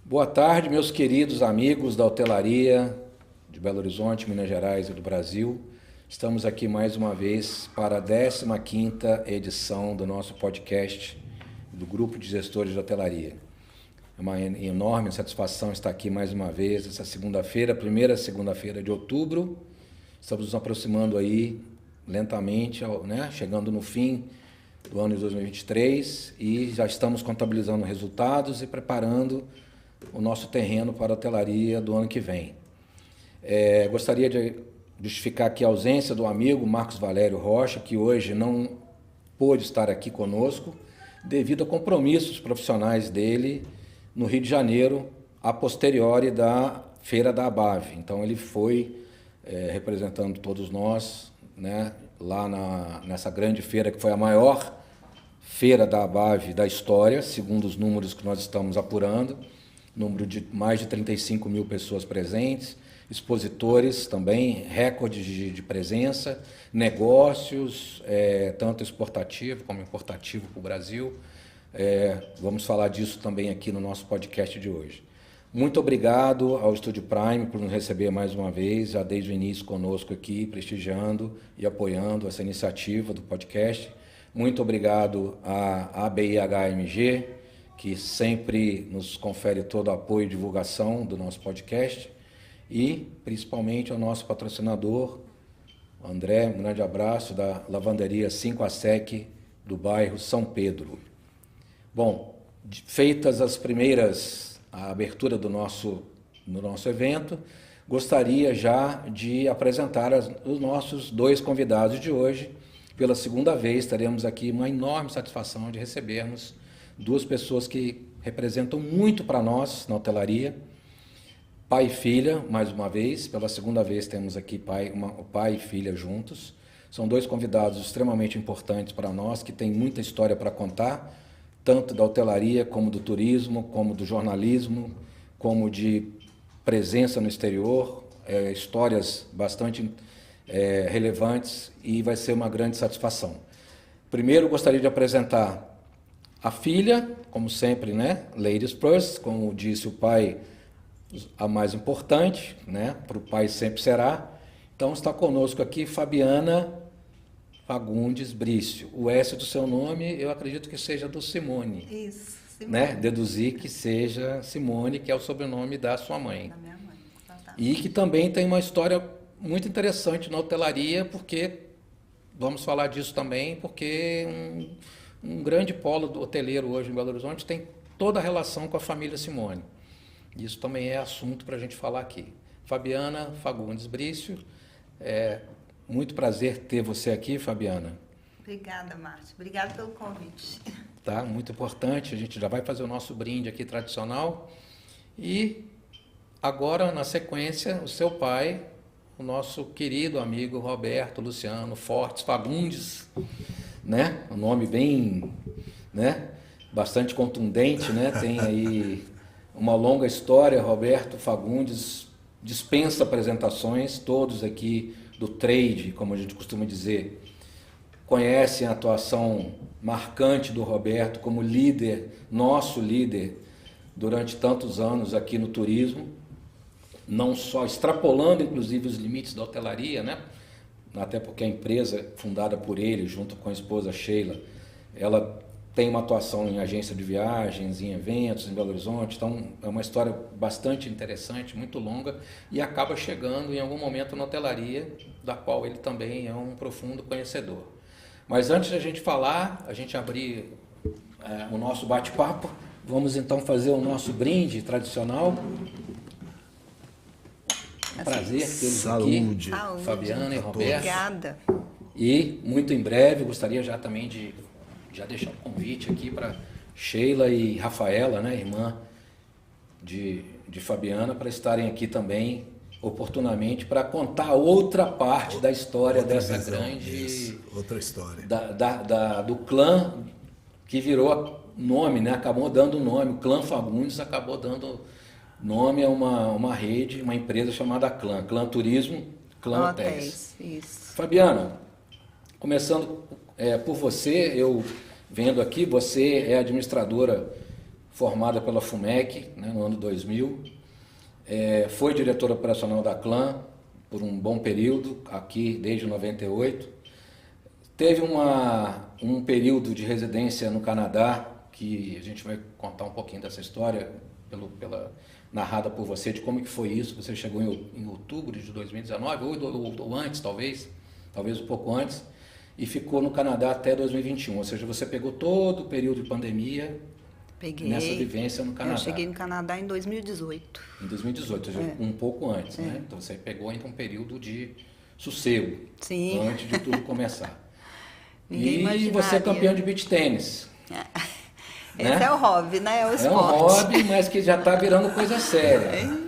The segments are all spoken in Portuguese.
Boa tarde, meus queridos amigos da hotelaria de Belo Horizonte, Minas Gerais e do Brasil. Estamos aqui mais uma vez para a 15ª edição do nosso podcast do Grupo de Gestores de Hotelaria. É uma enorme satisfação estar aqui mais uma vez, essa segunda-feira, primeira segunda-feira de outubro. Estamos nos aproximando aí lentamente, né? Chegando no fim do ano de 2023 e já estamos contabilizando resultados e preparando o nosso terreno para a hotelaria do ano que vem. Gostaria de justificar aqui a ausência do amigo Marcos Valério Rocha, que hoje não pôde estar aqui conosco, devido a compromissos profissionais dele no Rio de Janeiro, a posteriori da Feira da ABAV. Então ele foi representando todos nós, né, lá nessa grande feira, que foi a maior feira da ABAV da história, segundo os números que nós estamos apurando. Número de mais de 35 mil pessoas presentes, expositores também, recordes de presença, negócios, tanto exportativo como importativo para o Brasil. Vamos falar disso também aqui no nosso podcast de hoje. Muito obrigado ao Estúdio Prime por nos receber mais uma vez, já desde o início conosco aqui, prestigiando e apoiando essa iniciativa do podcast. Muito obrigado à ABIHMG, que sempre nos confere todo o apoio e divulgação do nosso podcast, e principalmente ao nosso patrocinador, André, um grande abraço, da Lavanderia 5 a Sec, do bairro São Pedro. Bom, feitas a abertura do nosso evento, gostaria já de apresentar os nossos dois convidados de hoje. Pela segunda vez, teremos aqui uma enorme satisfação de recebermos duas pessoas que representam muito para nós na hotelaria, pai e filha, mais uma vez, pela segunda vez temos aqui o pai e filha juntos. São dois convidados extremamente importantes para nós, que têm muita história para contar, tanto da hotelaria, como do turismo, como do jornalismo, como de presença no exterior, histórias bastante relevantes, e vai ser uma grande satisfação. Primeiro, gostaria de apresentar a filha, como sempre, né? Ladies first, como disse o pai, a mais importante, né? Para o pai sempre será. Então está conosco aqui Fabiana Fagundes Brício. O S do seu nome, eu acredito que seja do Simone. Isso, Simone. Né? Deduzi que seja Simone, que é o sobrenome da sua mãe. Da minha mãe. Fantástico. E que também tem uma história muito interessante na hotelaria, porque, vamos falar disso também, porque um grande polo do hoteleiro hoje em Belo Horizonte tem toda a relação com a família Simone. Isso também é assunto para a gente falar aqui. Fabiana Fagundes Brício, muito prazer ter você aqui, Fabiana. Obrigada, Márcio. Obrigada pelo convite. Tá, muito importante, a gente já vai fazer o nosso brinde aqui tradicional. E agora, na sequência, o seu pai, o nosso querido amigo Roberto Luciano Fortes Fagundes, né? Um nome bem, né? Bastante contundente, né? Tem aí uma longa história. Roberto Fagundes dispensa apresentações, todos aqui do trade, como a gente costuma dizer, conhecem a atuação marcante do Roberto como líder, nosso líder, durante tantos anos aqui no turismo, não só extrapolando inclusive os limites da hotelaria, né? Até porque a empresa fundada por ele, junto com a esposa Sheila, ela tem uma atuação em agência de viagens, em eventos em Belo Horizonte. Então é uma história bastante interessante, muito longa, e acaba chegando em algum momento na hotelaria, da qual ele também é um profundo conhecedor. Mas antes de a gente falar, a gente abrir o nosso bate-papo, vamos então fazer o nosso brinde tradicional. Prazer tê-los aqui, Saúde. Fabiana e Roberto. Obrigada. E muito em breve, gostaria já também de deixar um convite aqui para Sheila e Rafaela, né, irmã de Fabiana, para estarem aqui também oportunamente para contar outra parte da história dessa grande... Isso, outra história. Do clã que virou nome, né, acabou dando nome, o clã Fagundes acabou dando nome a uma rede, uma empresa chamada Clã Turismo, Clã Hotéis. Isso. Fabiana, começando por você, eu vendo aqui, você é administradora formada pela FUMEC, né, no ano 2000. Foi diretora operacional da Clã por um bom período, aqui desde 98. Teve um período de residência no Canadá, que a gente vai contar um pouquinho dessa história, narrada por você, de como que foi isso. Você chegou em outubro de 2019, ou antes, talvez um pouco antes, e ficou no Canadá até 2021. Ou seja, você pegou todo o período de pandemia. Peguei. Nessa vivência no Canadá. Eu cheguei no Canadá em 2018. Em 2018, ou seja, um pouco antes, né? Então você pegou então um período de sossego. Sim. Antes de tudo começar. Ninguém e imaginaria. você é campeão de beach tênis. Esse né? é o hobby, né? É o esporte. É um hobby, mas que já está virando coisa séria.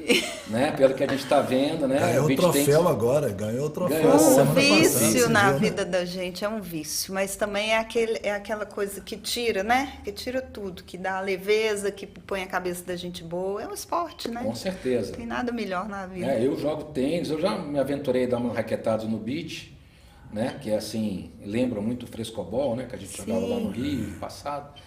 Né? Pelo que a gente está vendo, né? Ganhou o troféu agora, ganhou o troféu. Um vício na vida da gente, é um vício. Mas também é aquela coisa que tira, né? Que tira tudo, que dá leveza, que põe a cabeça da gente boa. É um esporte, né? Com certeza. Tem nada melhor na vida. Eu jogo tênis, eu já me aventurei a dar uma raquetada no beach, né? Que é assim, lembra muito o frescobol, né? Que a gente jogava lá no Rio, passado.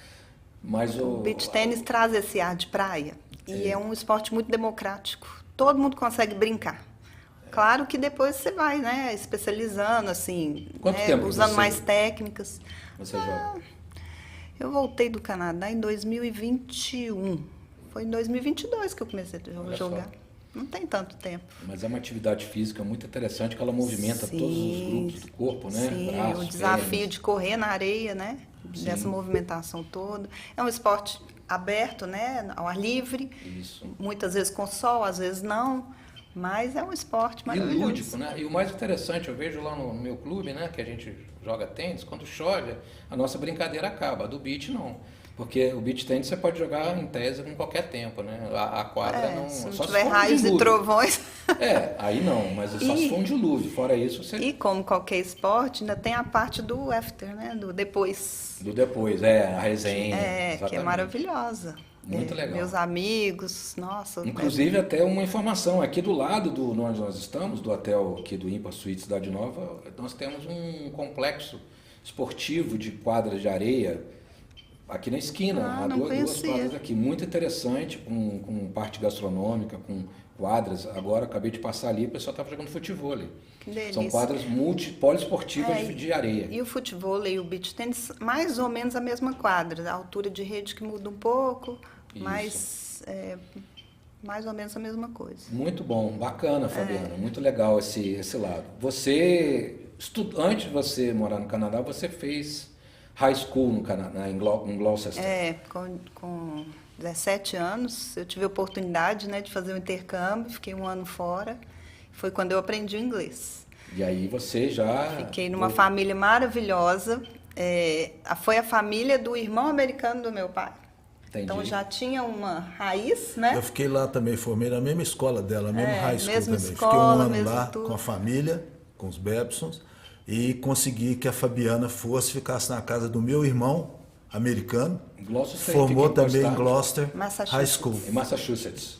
Mas o beach tênis traz esse ar de praia e é um esporte muito democrático. Todo mundo consegue brincar. Claro que depois você vai, né, especializando, assim, usando mais técnicas. Você joga? Eu voltei do Canadá em 2021. Foi em 2022 que eu comecei a jogar. Não tem tanto tempo. Mas é uma atividade física muito interessante, que ela movimenta todos os grupos do corpo, né? Sim, braços, o desafio pernas. de correr na areia, né? Dessa movimentação toda. É um esporte aberto, né? Ao ar livre. Isso. Muitas vezes com sol, às vezes não. Mas é um esporte maravilhoso. E lúdico, né? E o mais interessante, eu vejo lá no meu clube, né? Que a gente joga tênis, quando chove, a nossa brincadeira acaba. A do beach, não. Porque o beach tênis você pode jogar em tese com qualquer tempo, né? A quadra não... Se não só tiver se for raios e trovões. Aí não, mas só se for um dilúvio. Fora isso, você... E como qualquer esporte, ainda tem a parte do after, né? Do depois. Do depois, a resenha. Que é maravilhosa. Muito legal. Meus amigos, nossa. Inclusive até uma informação, aqui do lado do onde nós estamos, do hotel aqui do Impa Suíte Cidade Nova, nós temos um complexo esportivo de quadras de areia aqui na esquina, há duas quadras aqui, muito interessante, com parte gastronômica, com quadras. Agora acabei de passar ali, o pessoal estava jogando futevôlei. Que delícia. São quadras poliesportivas de areia. E o futevôlei e o beach tênis, mais ou menos a mesma quadra, a altura de rede que muda um pouco, mas mais ou menos a mesma coisa. Muito bom, bacana, Fabiana, muito legal esse lado. Você, antes de você morar no Canadá, você fez high school no Canadá, em Gloucester. Com 17 anos, eu tive a oportunidade, né, de fazer um intercâmbio, fiquei um ano fora. Foi quando eu aprendi o inglês. E aí você já... Fiquei numa família maravilhosa. Foi a família do irmão americano do meu pai. Entendi. Então já tinha uma raiz, né? Eu fiquei lá também, formei na mesma escola dela, mesmo high school mesma também. Escola, fiquei um ano lá tudo. com a família, com os Bebsons, e consegui que a Fabiana ficasse na casa do meu irmão americano. Formou também em Gloucester High School. Em Massachusetts.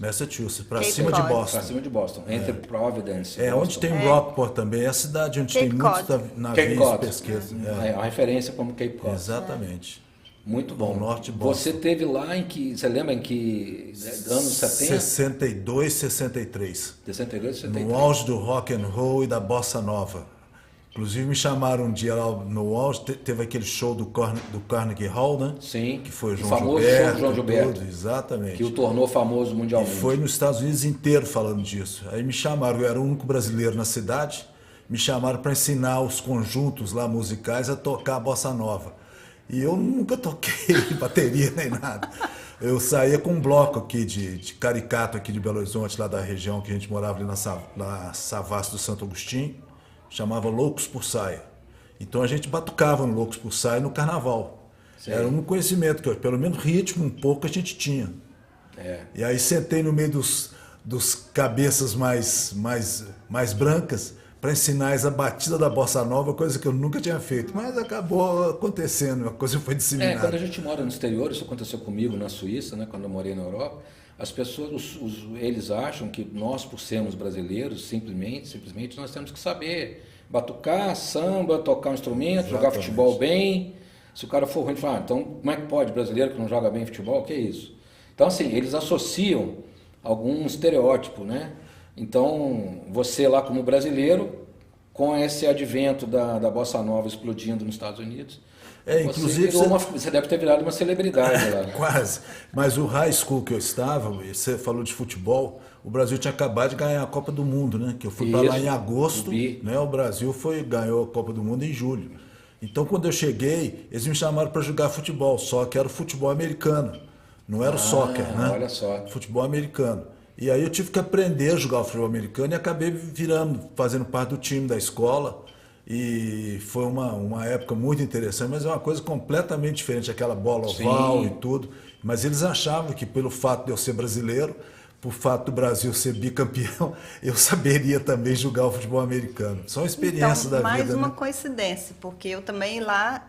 Para cima de Boston. Para cima de Boston, entre Providence. Onde tem Rockport também, é a cidade onde tem muitos navios de pesquisa. É uma referência como Cape Cod. Exatamente. Muito bom. Norte de Boston. Você teve lá você lembra em que anos 70? 62, 63. 62, 63. No auge do rock and roll e da bossa nova. Inclusive me chamaram um dia lá no auge, teve aquele show do Carnegie Hall, né? Sim. Que foi o famoso show do João Gilberto. Tudo, exatamente. Que o tornou famoso mundialmente. E foi nos Estados Unidos inteiro falando disso. Aí me chamaram, eu era o único brasileiro na cidade, me chamaram para ensinar os conjuntos lá musicais a tocar a bossa nova. E eu nunca toquei bateria nem nada. Eu saía com um bloco aqui de caricato aqui de Belo Horizonte, lá da região que a gente morava ali na Savassi do Santo Agostinho. Chamava Loucos por Saia. Então a gente batucava no Loucos por Saia no carnaval. Sim. Era um conhecimento que, pelo menos ritmo, um pouco a gente tinha. E aí sentei no meio dos cabeças mais brancas para ensinar a batida da bossa nova, coisa que eu nunca tinha feito. Mas acabou acontecendo, a coisa foi disseminada. Quando a gente mora no exterior, isso aconteceu comigo na Suíça, né, quando eu morei na Europa, as pessoas, eles acham que nós, por sermos brasileiros, simplesmente nós temos que saber batucar, samba, tocar um instrumento, jogar futebol bem. Se o cara for ruim, fala, então como é que pode brasileiro que não joga bem futebol? Que é isso? Então, assim, eles associam algum estereótipo, né? Então, você lá como brasileiro, com esse advento da Bossa Nova explodindo nos Estados Unidos, inclusive você deve ter virado uma celebridade lá. Quase. Mas o high school que eu estava, você falou de futebol, o Brasil tinha acabado de ganhar a Copa do Mundo, né? Que eu fui para lá em agosto, né? O Brasil ganhou a Copa do Mundo em julho. Então, quando eu cheguei, eles me chamaram para jogar futebol, só que era o futebol americano, não era o soccer, né? Olha só. Futebol americano. E aí eu tive que aprender a jogar o futebol americano e acabei fazendo parte do time da escola. E foi uma época muito interessante, mas é uma coisa completamente diferente, aquela bola oval e tudo. Mas eles achavam que pelo fato de eu ser brasileiro, por fato do Brasil ser bicampeão, eu saberia também jogar o futebol americano. São experiências da vida. Mais uma né? coincidência, porque eu também lá,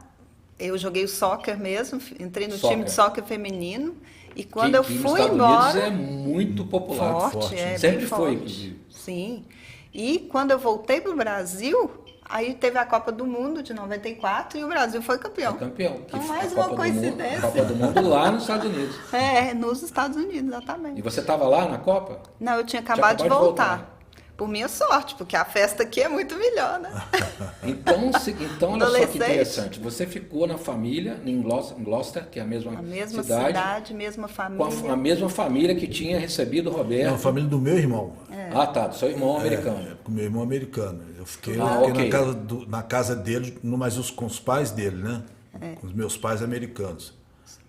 eu joguei o soccer mesmo, entrei no time de soccer feminino, e quando eu fui embora... é muito popular. Forte. Sempre foi, inclusive. Sim. E quando eu voltei para o Brasil, aí teve a Copa do Mundo de 94 e o Brasil foi campeão. Foi campeão. Então, mais uma coincidência. A Copa do Mundo lá nos Estados Unidos. Nos Estados Unidos, exatamente. E você estava lá na Copa? Não, eu tinha acabado de voltar. Por minha sorte, porque a festa aqui é muito melhor, né? Então olha só que interessante. Você ficou na família, em Gloucester, que é a mesma cidade, mesma família. Com a mesma família que tinha recebido o Roberto. É a família do meu irmão. Tá, do seu irmão americano. Com meu irmão americano. Eu fiquei na casa dele, mas com os pais dele, né? Com os meus pais americanos.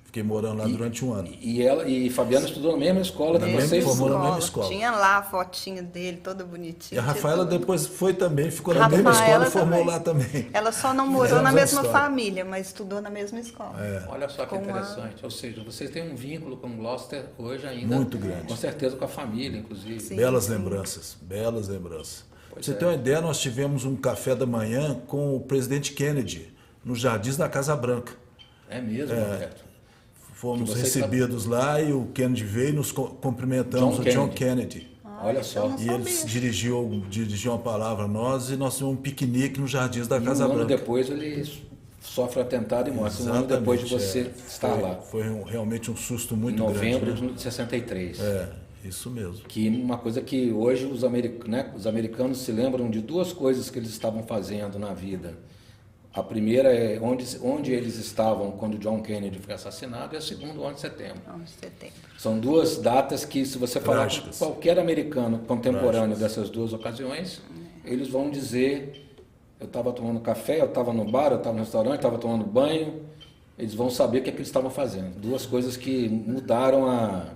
Fiquei morando lá durante um ano. E Fabiano estudou na mesma escola que vocês? Formou na mesma escola. Tinha lá a fotinha dele, toda bonitinha. E a Rafaela depois foi também, ficou na mesma escola e formou lá também. Ela só não morou na mesma família, mas estudou na mesma escola. Olha só que interessante. Ou seja, vocês têm um vínculo com Gloucester hoje ainda. Muito grande. Com certeza com a família, inclusive. Sim, belas lembranças. Pra você ter uma ideia, nós tivemos um café da manhã com o presidente Kennedy, nos Jardins da Casa Branca. É mesmo, Roberto? Fomos recebidos lá e o Kennedy veio e nos cumprimentamos, John Kennedy. Olha só. E ele dirigiu uma palavra a nós e nós tivemos um piquenique nos Jardins da Casa Branca. Um ano depois ele sofre atentado e morre. Um ano depois de você estar lá. Foi realmente um susto muito grande. Em novembro de 63. Isso mesmo. Que uma coisa que hoje os americanos se lembram de duas coisas que eles estavam fazendo na vida. A primeira é onde eles estavam quando John Kennedy foi assassinado, e a segunda, 11 de setembro. 11 de setembro. São duas datas que, se você falar com qualquer americano contemporâneo dessas duas ocasiões, eles vão dizer: eu estava tomando café, eu estava no bar, eu estava no restaurante, eu estava tomando banho. Eles vão saber o que eles estavam fazendo. Duas coisas que mudaram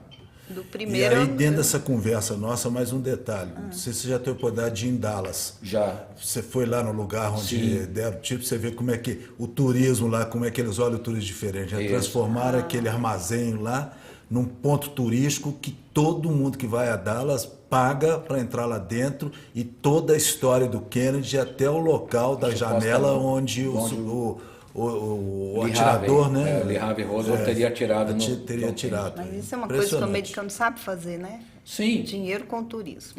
do primeiro... E aí, dentro dessa conversa nossa, mais um detalhe. Não sei se você já teve a oportunidade de ir em Dallas. Já. Você foi lá no lugar onde deram tipo, você vê como é que o turismo lá, como é que eles olham o turismo diferente. Já transformaram aquele armazém lá num ponto turístico que todo mundo que vai a Dallas paga para entrar lá dentro, e toda a história do Kennedy até o local da janela onde o atirador, né? Lee Harvey Oswald teria atirado teria atirado. Mas isso é uma coisa que o americano sabe fazer, né? Sim. Dinheiro com turismo.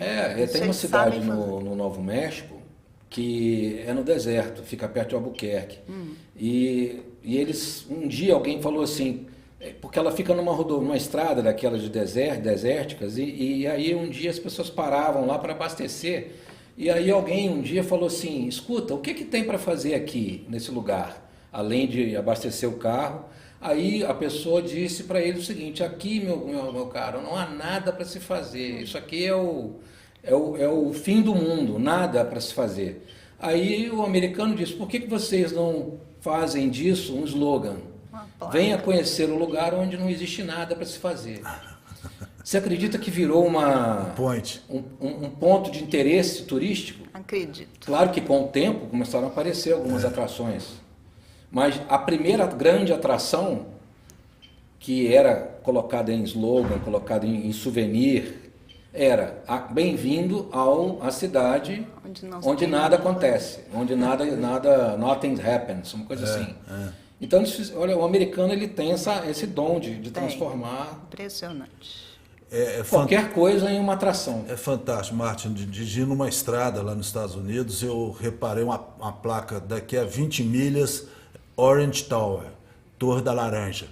Tem uma cidade no Novo México que é no deserto, fica perto de Albuquerque. E eles, um dia alguém falou assim, porque ela fica numa estrada daquelas de desérticas, e aí um dia as pessoas paravam lá para abastecer, e aí alguém um dia falou assim: escuta, o que tem para fazer aqui nesse lugar? Além de abastecer o carro. Aí a pessoa disse para ele o seguinte: aqui, meu caro, não há nada para se fazer, isso aqui é o fim do mundo, nada para se fazer. Aí o americano disse: por que vocês não fazem disso um slogan? Venha conhecer o lugar onde não existe nada para se fazer. Você acredita que virou um ponto de interesse turístico? Acredito. Claro que com o tempo começaram a aparecer algumas atrações. Mas a primeira grande atração, que era colocada em slogan, colocada em souvenir, era bem-vindo à cidade onde nada acontece, onde nothing happens, uma coisa assim. Então, olha, o americano ele tem esse dom de transformar impressionante. Qualquer coisa em uma atração. É fantástico, Martin. Dirigindo numa estrada lá nos Estados Unidos, eu reparei uma placa daqui a 20 milhas, Orange Tower, Torre da Laranja.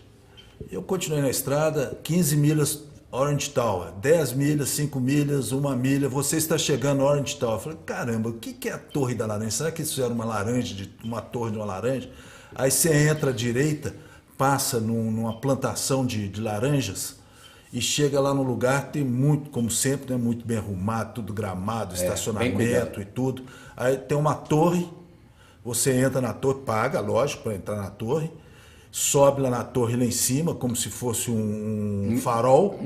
Eu continuei na estrada, 15 milhas Orange Tower, 10 milhas, 5 milhas, 1 milha, você está chegando no Orange Tower. Eu falei, caramba, o que é a Torre da Laranja? Será que isso era uma torre de uma laranja? Aí você entra à direita, passa numa plantação de laranjas e chega lá no lugar, tem muito, como sempre, né, muito bem arrumado, tudo gramado, estacionamento e tudo. Aí tem uma torre, você entra na torre, paga, lógico, para entrar na torre, sobe lá na torre, lá em cima, como se fosse um farol,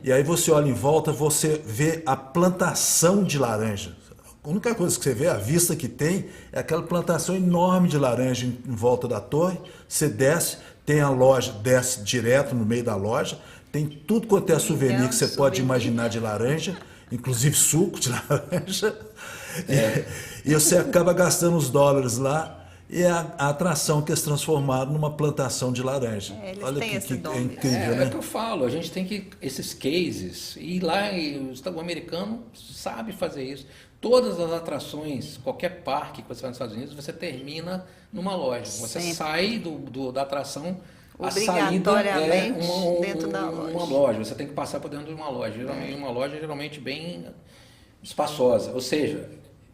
e aí você olha em volta, você vê a plantação de laranja. A única coisa que você vê, a vista que tem, é aquela plantação enorme de laranja em volta da torre. Você desce, tem a loja, desce direto no meio da loja, tem tudo quanto é souvenir que você pode imaginar de laranja, inclusive suco de laranja. E você acaba gastando os dólares lá. E a atração que eles transformaram numa plantação de laranja. Olha que é incrível, né? É o que eu falo, a gente tem que, esses cases, e lá o americano sabe fazer isso. Todas as atrações, qualquer parque que você vai nos Estados Unidos, você termina numa loja. Você sai da atração, a saída é dentro da loja. Uma loja. Você tem que passar por dentro de uma loja. Geralmente, uma loja geralmente bem espaçosa. Ou seja,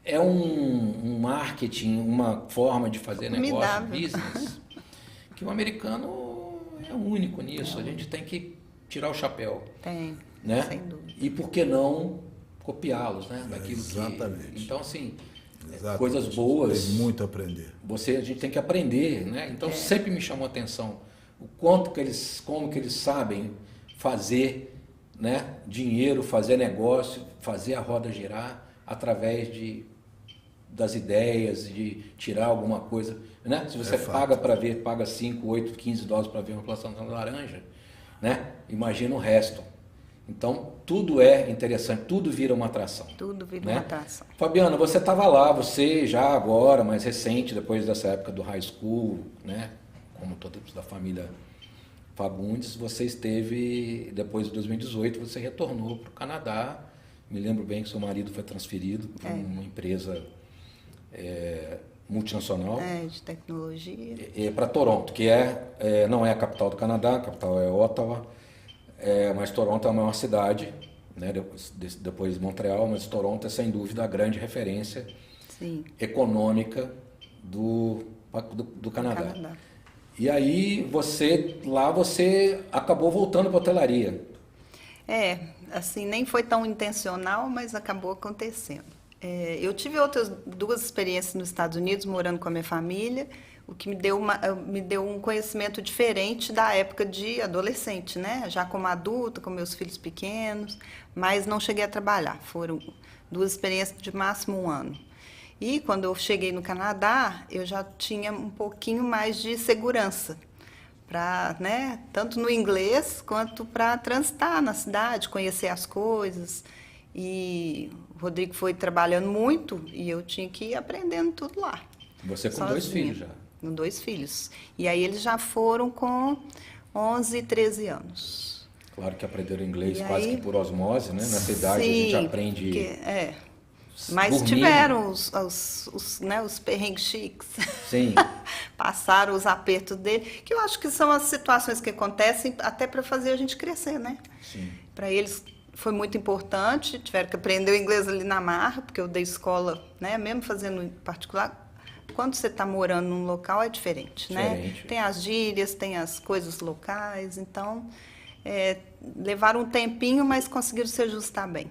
é um marketing, uma forma de fazer negócio, business, que o americano é único nisso. A gente tem que tirar o chapéu. Tem, né? sem dúvida. E por que não copiá-los, né? Daquilo Exatamente. Então, assim, Exatamente. Coisas boas. Tem muito a aprender. A gente tem que aprender, né? Então, sempre me chamou a atenção o como que eles sabem fazer, né? Dinheiro, fazer negócio, fazer a roda girar através das ideias, de tirar alguma coisa, né? Se você paga para ver, paga 5, 8, 15 dólares para ver uma plantação de laranja, né? Imagina o resto. Então, tudo é interessante, tudo vira uma atração. Tudo vira né? uma atração. Fabiana, você estava lá, você já agora, mais recente, depois dessa época do high school, né? Como todos da família Fagundes, você esteve, depois de 2018, você retornou para o Canadá. Me lembro bem que seu marido foi transferido para uma empresa multinacional. De tecnologia. Para Toronto, que não é a capital do Canadá, a capital é Ottawa, mas Toronto é a maior cidade, né, depois de Montreal, mas Toronto é sem dúvida a grande referência econômica do Canadá. E aí você acabou voltando para a hotelaria. Assim, nem foi tão intencional, mas acabou acontecendo. Eu tive outras 2 experiências nos Estados Unidos, morando com a minha família, o que me deu um conhecimento diferente da época de adolescente, né? Já como adulta, com meus filhos pequenos, mas não cheguei a trabalhar. Foram 2 experiências de máximo 1 ano. E quando eu cheguei no Canadá, eu já tinha um pouquinho mais de segurança, né? Tanto no inglês quanto para transitar na cidade, conhecer as coisas. E o Rodrigo foi trabalhando muito e eu tinha que ir aprendendo tudo lá. Você com sozinha, 2 filhos já? Com 2 filhos. E aí eles já foram com 11 e 13 anos. Claro que aprenderam inglês quase que por osmose, né? Nessa idade a gente aprende... Mas dormindo. Tiveram os perrengues chiques. Sim. Passaram os apertos dele, que eu acho que são as situações que acontecem até para fazer a gente crescer, né? Sim. Para eles foi muito importante, tiveram que aprender o inglês ali na marra, porque eu dei escola, né? Mesmo fazendo em particular, quando você está morando num local é diferente, né? Tem as gírias, tem as coisas locais, então levaram um tempinho, mas conseguiram se ajustar bem.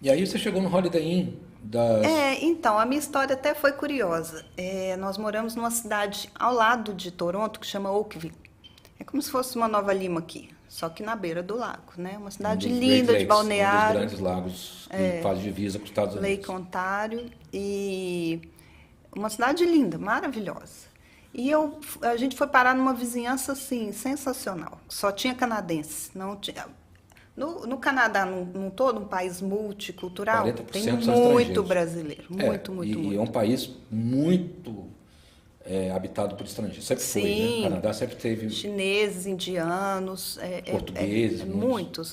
E aí você chegou no Holiday Inn então, a minha história até foi curiosa. Nós moramos numa cidade ao lado de Toronto, que chama Oakville. É como se fosse uma Nova Lima aqui, só que na beira do lago, né? Uma cidade linda, de balneário. Um dos grandes lagos que faz divisa com os Estados Unidos. Lake Ontario. E uma cidade linda, maravilhosa. E a gente foi parar numa vizinhança, assim, sensacional. Só tinha canadenses, não tinha... No Canadá, num todo um país multicultural, tem muito brasileiro, muito. E é um país muito habitado por estrangeiros. Sempre foi, né? O Canadá sempre teve... Chineses, indianos... portugueses. Muitos.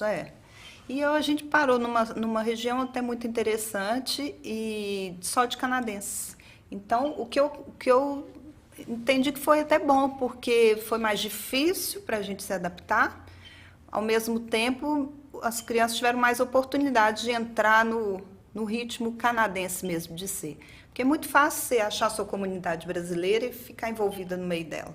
E a gente parou numa região até muito interessante e só de canadenses. Então, o que eu entendi que foi até bom, porque foi mais difícil para a gente se adaptar. Ao mesmo tempo, as crianças tiveram mais oportunidade de entrar no ritmo canadense mesmo de ser. Porque é muito fácil você achar a sua comunidade brasileira e ficar envolvida no meio dela.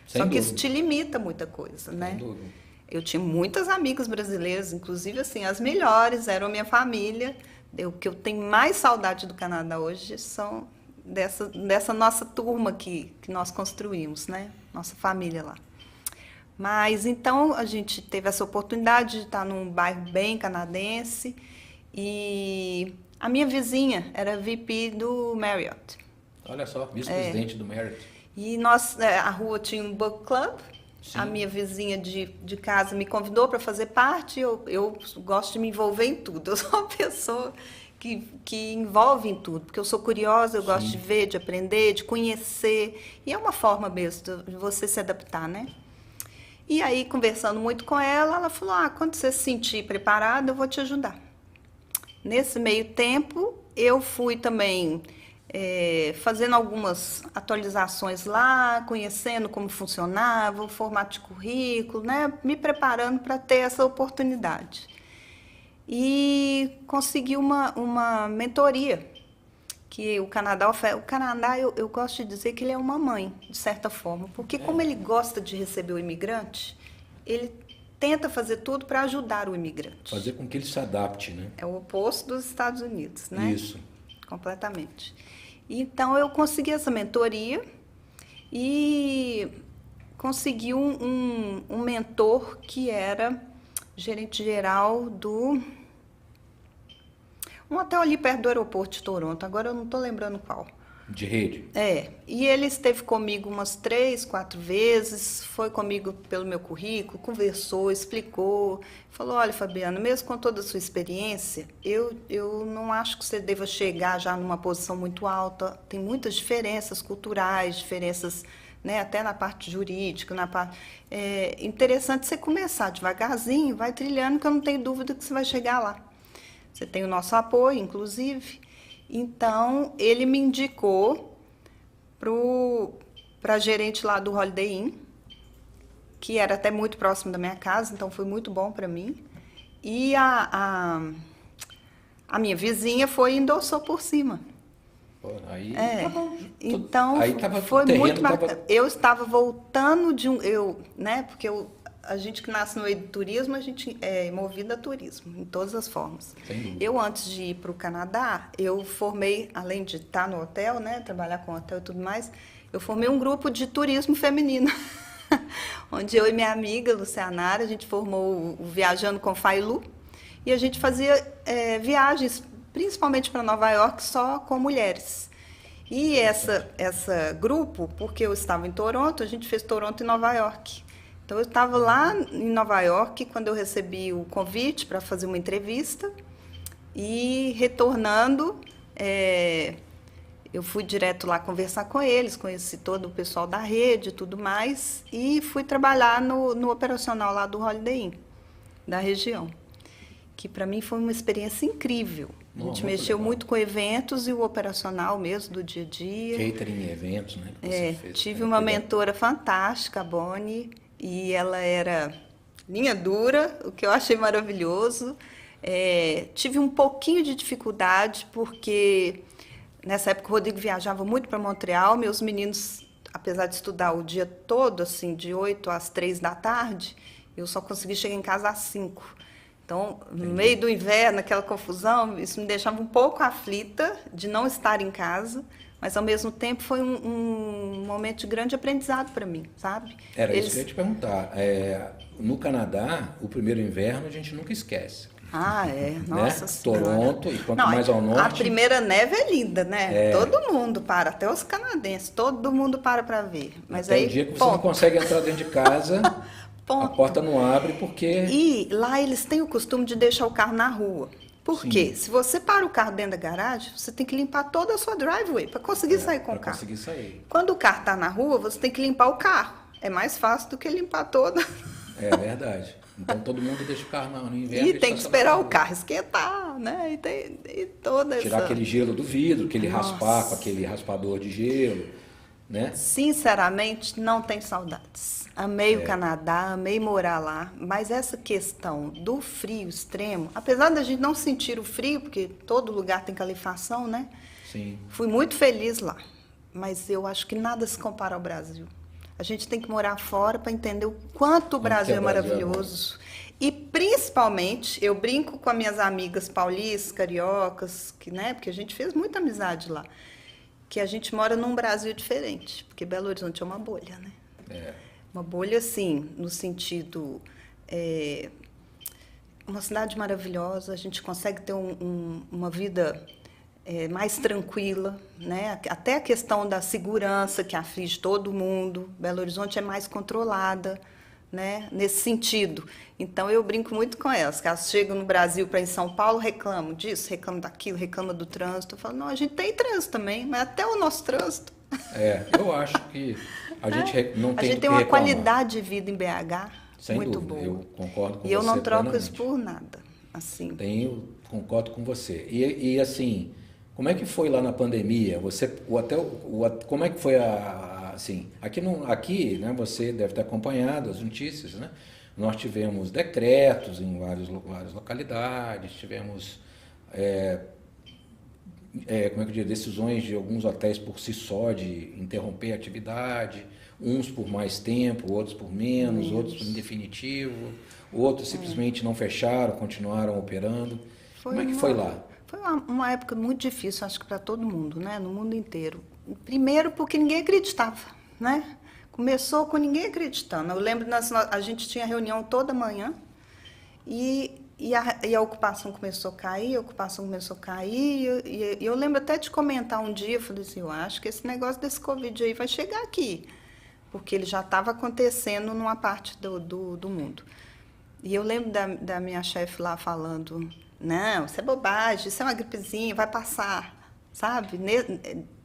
Sem Só que dúvida. isso te limita muita coisa, né? Sem dúvida. Eu tinha muitas amigas brasileiras, inclusive assim, as melhores, eram a minha família. O que eu tenho mais saudade do Canadá hoje são dessa nossa turma que nós construímos, né? Nossa família lá. Mas então a gente teve essa oportunidade de estar num bairro bem canadense e a minha vizinha era VP do Marriott. Olha só, vice-presidente do Marriott. E a rua tinha um book club. Sim. A minha vizinha de casa me convidou para fazer parte. Eu gosto de me envolver em tudo. Eu sou uma pessoa que envolve em tudo, porque eu sou curiosa, eu gosto de ver, de aprender, de conhecer. E é uma forma mesmo de você se adaptar, né? E aí, conversando muito com ela, ela falou, quando você se sentir preparada, eu vou te ajudar. Nesse meio tempo, eu fui também fazendo algumas atualizações lá, conhecendo como funcionava, o formato de currículo, né? Me preparando para ter essa oportunidade. E consegui uma mentoria que o Canadá oferece. O Canadá, eu gosto de dizer que ele é uma mãe, de certa forma, porque como ele gosta de receber o imigrante, ele tenta fazer tudo para ajudar o imigrante. Fazer com que ele se adapte, né? É o oposto dos Estados Unidos, né? Isso. Completamente. Então, eu consegui essa mentoria e consegui um mentor que era gerente geral um hotel ali perto do aeroporto de Toronto, agora eu não estou lembrando qual. De rede? E ele esteve comigo umas 3, 4 vezes, foi comigo pelo meu currículo, conversou, explicou, falou, olha, Fabiana, mesmo com toda a sua experiência, eu não acho que você deva chegar já numa posição muito alta, tem muitas diferenças culturais, diferenças, né, até na parte jurídica, é interessante você começar devagarzinho, vai trilhando, que eu não tenho dúvida que você vai chegar lá. Você tem o nosso apoio, inclusive. Então, ele me indicou para a gerente lá do Holiday Inn, que era até muito próximo da minha casa, então foi muito bom para mim. E a minha vizinha foi e endossou por cima. Pô, aí Então, aí foi muito bacana. Eu estava voltando né, porque a gente que nasce no meio do turismo, a gente é movido a turismo, em todas as formas. Eu, antes de ir para o Canadá, eu formei, além de estar no hotel, né, trabalhar com hotel e tudo mais, eu formei um grupo de turismo feminino, onde eu e minha amiga, Lucianara, a gente formou o Viajando com Failu, e a gente fazia viagens, principalmente para Nova York, só com mulheres. E essa grupo, porque eu estava em Toronto, a gente fez Toronto e Nova York. Então, eu estava lá em Nova York quando eu recebi o convite para fazer uma entrevista e, retornando, eu fui direto lá conversar com eles, conheci todo o pessoal da rede e tudo mais e fui trabalhar no operacional lá do Holiday Inn, da região, que para mim foi uma experiência incrível. A gente mexeu muito com eventos e o operacional mesmo do dia a dia. Catering e eventos, né? Tive uma mentora fantástica, a Bonnie, e ela era linha dura, o que eu achei maravilhoso. Tive um pouquinho de dificuldade, porque nessa época o Rodrigo viajava muito para Montreal, meus meninos, apesar de estudar o dia todo, assim, de 8 às 3 da tarde, eu só consegui chegar em casa às 5. Então, no meio do inverno, aquela confusão, isso me deixava um pouco aflita de não estar em casa, mas, ao mesmo tempo, foi um momento de grande aprendizado para mim, sabe? Era isso que eu ia te perguntar. No Canadá, o primeiro inverno a gente nunca esquece. Nossa Senhora. Toronto, e quanto mais ao norte... A primeira neve é linda, né? Todo mundo para, até os canadenses, todo mundo para ver. Mas até aí, o dia que você não consegue entrar dentro de casa, a porta não abre porque... E lá eles têm o costume de deixar o carro na rua. Por quê? Se você para o carro dentro da garagem, você tem que limpar toda a sua driveway para conseguir sair com o carro. Conseguir sair. Quando o carro está na rua, você tem que limpar o carro. É mais fácil do que limpar toda. É verdade. Então todo mundo deixa o carro no inverno. E tem que esperar o carro esquentar, né? E toda tirar aquele gelo do vidro, raspar com aquele raspador de gelo. né? Sinceramente, não tenho saudades. Amei o Canadá, amei morar lá, mas essa questão do frio extremo, apesar da gente não sentir o frio, porque todo lugar tem calefação, né? Sim. Fui muito feliz lá, mas eu acho que nada se compara ao Brasil. A gente tem que morar fora para entender o quanto o Brasil é maravilhoso. E principalmente, eu brinco com as minhas amigas paulistas, cariocas, né? Porque a gente fez muita amizade lá, que a gente mora num Brasil diferente, porque Belo Horizonte é uma bolha, né? Uma bolha, assim, no sentido... uma cidade maravilhosa, a gente consegue ter uma vida mais tranquila, né? Até a questão da segurança, que aflige todo mundo. Belo Horizonte é mais controlada, né? Nesse sentido. Então, eu brinco muito com elas, que elas chegam no Brasil para ir em São Paulo, reclamam disso, reclamam daquilo, reclamam do trânsito. Eu falo, não, a gente tem trânsito também, mas até o nosso trânsito. Eu acho que a gente não tem que reclamar. A gente tem uma qualidade de vida em BH sem muito dúvida, boa. eu concordo com você. E eu não troco plenamente. isso por nada. Assim. Concordo com você. E assim, como é que foi lá na pandemia? Como é que foi assim, aqui, né, você deve ter acompanhado as notícias, né? Nós tivemos decretos em várias localidades, tivemos como é que eu digo, decisões de alguns hotéis por si só de interromper a atividade, uns por mais tempo, outros por menos, outros por indefinitivo, outros simplesmente não fecharam, continuaram operando. Como é que foi lá? Foi uma época muito difícil, acho que para todo mundo, né? No mundo inteiro. Primeiro porque ninguém acreditava, né? Começou com ninguém acreditando. Eu lembro, a gente tinha reunião toda manhã e a ocupação começou a cair, e eu lembro até de comentar um dia, eu falei assim, eu acho que esse negócio desse Covid aí vai chegar aqui, porque ele já estava acontecendo numa parte do mundo. E eu lembro da minha chefe lá falando, não, isso é bobagem, isso é uma gripezinha, vai passar, sabe?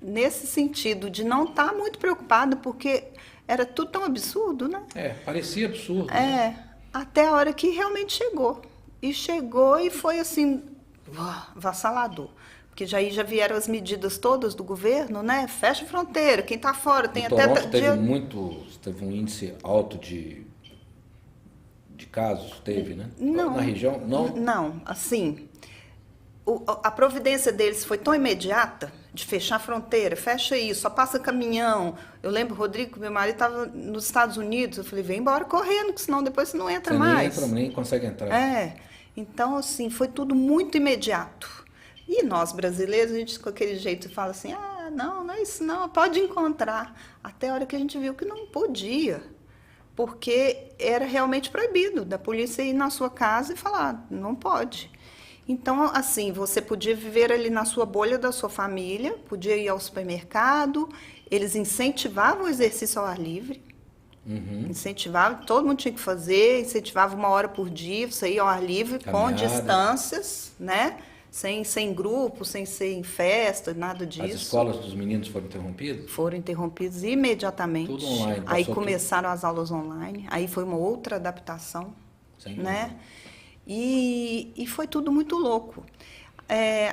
Nesse sentido de não estar muito preocupada, porque era tudo tão absurdo, né? Parecia absurdo. Né? Até a hora que realmente chegou. E chegou e foi assim, avassalador. Porque já vieram as medidas todas do governo, né? Fecha a fronteira, quem está fora tem até... Toronto teve um índice alto de casos, né? Não. Na região, não? Não, assim, a providência deles foi tão imediata, de fechar a fronteira, fecha isso, só passa caminhão. Eu lembro, Rodrigo, meu marido, estava nos Estados Unidos, eu falei, vem embora correndo, senão depois você não entra mais. Nem consegue entrar. Então, assim, foi tudo muito imediato. E nós, brasileiros, a gente com aquele jeito fala assim, não é isso não, pode encontrar. Até a hora que a gente viu que não podia, porque era realmente proibido da polícia ir na sua casa e falar, não pode. Então, assim, você podia viver ali na sua bolha da sua família, podia ir ao supermercado, eles incentivavam o exercício ao ar livre, incentivavam, todo mundo tinha que fazer, incentivava 1 hora por dia, você ir ao ar livre, caminhada, com distâncias, né? Sem grupo, sem ser em festa, nada disso. As escolas dos meninos foram interrompidas? Foram interrompidas imediatamente. Tudo online. Aí começaram as aulas online, aí foi uma outra adaptação, né? E foi tudo muito louco.